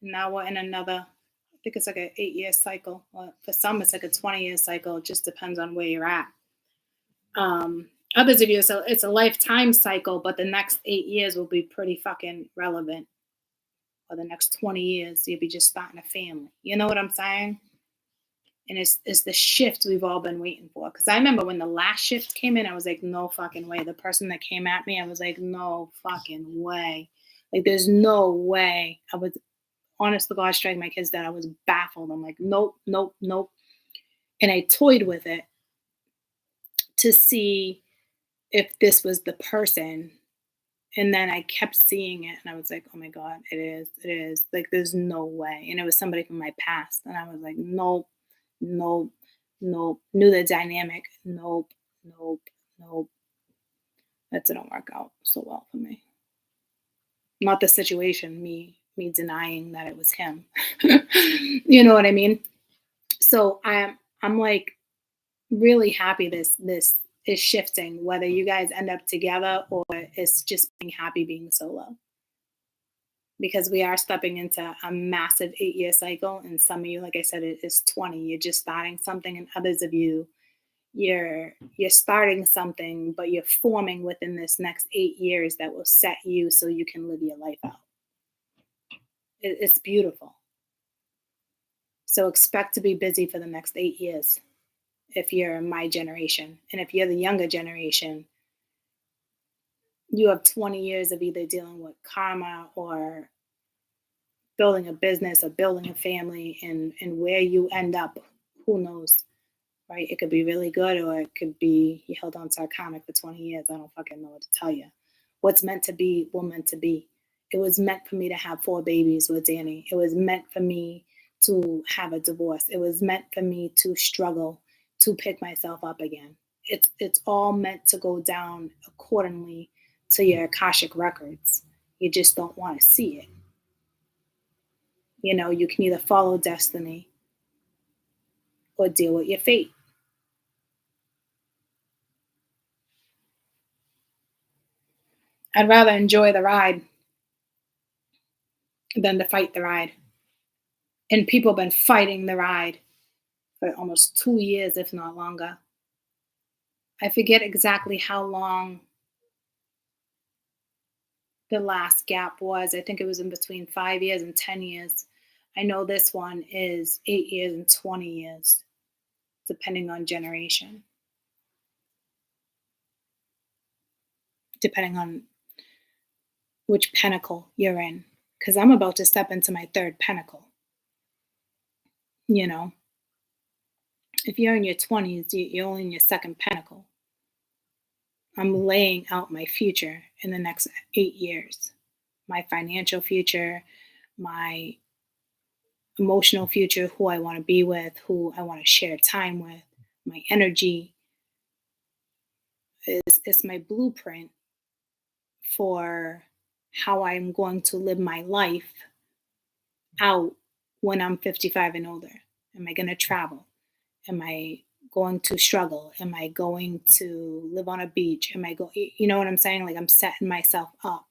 And now we're in another, I think it's like an 8-year cycle. Or for some, it's like a 20-year cycle. It just depends on where you're at. Others of you, so it's a lifetime cycle, but the next 8 years will be pretty fucking relevant. Or the next 20 years, you'll be just starting a family. You know what I'm saying? And it's the shift we've all been waiting for. Because I remember when the last shift came in, I was like, no fucking way. The person that came at me, I was like, no fucking way. Like, there's no way. I was, honest to God, striking my kids dead. I was baffled. I'm like, nope, nope, nope. And I toyed with it to see if this was the person. And then I kept seeing it and I was like, oh my God, it is. Like, there's no way. And it was somebody from my past. And I was like, nope, nope, nope. Knew the dynamic. Nope, nope, nope. That didn't work out so well for me. Not the situation, me denying that it was him. You know what I mean? So I'm like really happy this is shifting, whether you guys end up together or it's just being happy being solo. Because we are stepping into a massive 8-year cycle. And some of you, like I said, it is 20. You're just starting something. And others of you, you're starting something, but you're forming within this next 8 years that will set you so you can live your life out. It's beautiful. So expect to be busy for the next 8 years if you're my generation. And if you're the younger generation, you have 20 years of either dealing with karma or building a business or building a family, and where you end up, who knows? right? It could be really good, or it could be you held on to a comic for 20 years. I don't fucking know what to tell you. What's meant to be will meant to be. It was meant for me to have 4 babies with Danny. It was meant for me to have a divorce. It was meant for me to struggle to pick myself up again. It's all meant to go down accordingly to your Akashic records. You just don't want to see it. You know, you can either follow destiny or deal with your fate. I'd rather enjoy the ride than to fight the ride. And people have been fighting the ride for almost 2 years, if not longer. I forget exactly how long the last gap was. I think it was in between 5 years and 10 years. I know this one is 8 years and 20 years, depending on generation. Depending on which pentacle you're in. Because I'm about to step into my 3rd pentacle. You know, if you're in your 20s, you're only in your 2nd pentacle. I'm laying out my future in the next 8 years. My financial future, my emotional future, who I want to be with, who I want to share time with, my energy. It's my blueprint for how I'm going to live my life out when I'm 55 and older. Am I going to travel? Am I going to struggle? Am I going to live on a beach? You know what I'm saying? Like, I'm setting myself up.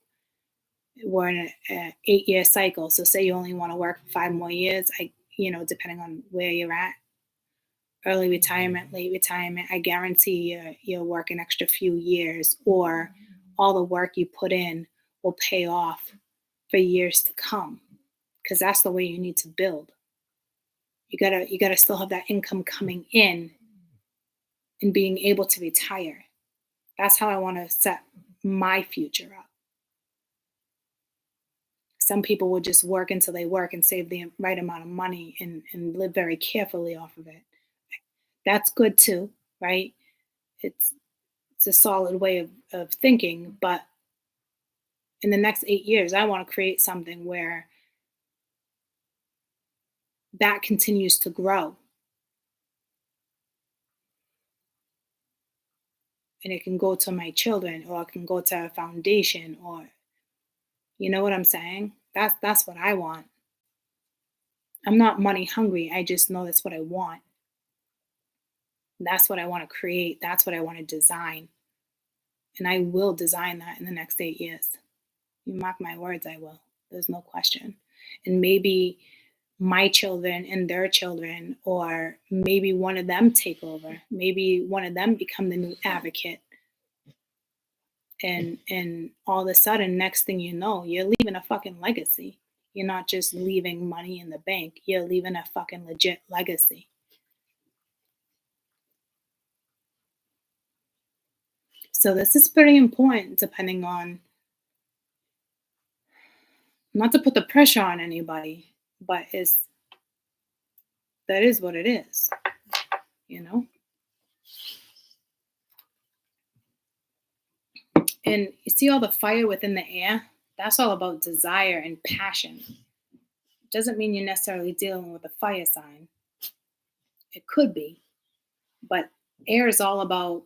We're in an 8-year cycle. So say you only want to work 5 more years, depending on where you're at. Early retirement, late retirement, I guarantee you'll work an extra few years, or all the work you put in will pay off for years to come. Because that's the way you need to build. You gotta still have that income coming in and being able to retire. That's how I want to set my future up. Some people will just work until they work and save the right amount of money and live very carefully off of it. That's good too, right? It's a solid way of thinking, but in the next 8 years, I want to create something where that continues to grow. And it can go to my children, or it can go to a foundation, or you know what I'm saying? That's what I want. I'm not money hungry. I just know that's what I want. That's what I want to create. That's what I want to design. And I will design that in the next 8 years. You mark my words, I will. There's no question. And maybe my children and their children, or maybe one of them take over. Maybe one of them become the new advocate. And all of a sudden, next thing you know, you're leaving a fucking legacy. You're not just leaving money in the bank. You're leaving a fucking legit legacy. So this is pretty important, depending on, not to put the pressure on anybody, but that is what it is, you know? And you see all the fire within the air? That's all about desire and passion. It doesn't mean you're necessarily dealing with a fire sign. It could be, but air is all about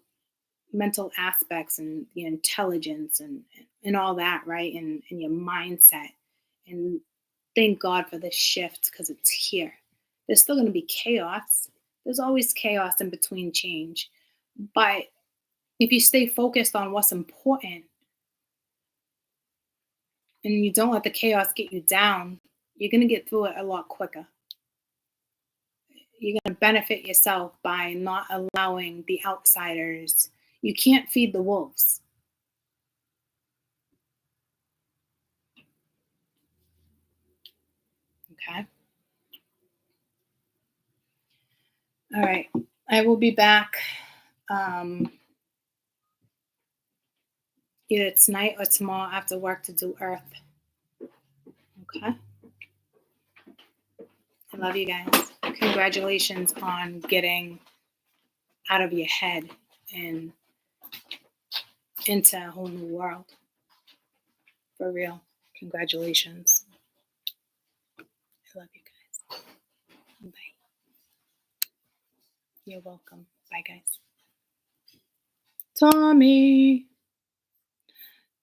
mental aspects and the intelligence and all that, right? And your mindset. And thank God for this shift, because it's here. There's still going to be chaos. There's always chaos in between change. But if you stay focused on what's important and you don't let the chaos get you down, you're going to get through it a lot quicker. You're going to benefit yourself by not allowing the outsiders. You can't feed the wolves. Okay? All right. I will be back either tonight or tomorrow after work to do Earth. Okay? I love you guys. Congratulations on getting out of your head and into a whole new world. For real. Congratulations. I love you guys. Bye. You're welcome. Bye, guys. Tommy.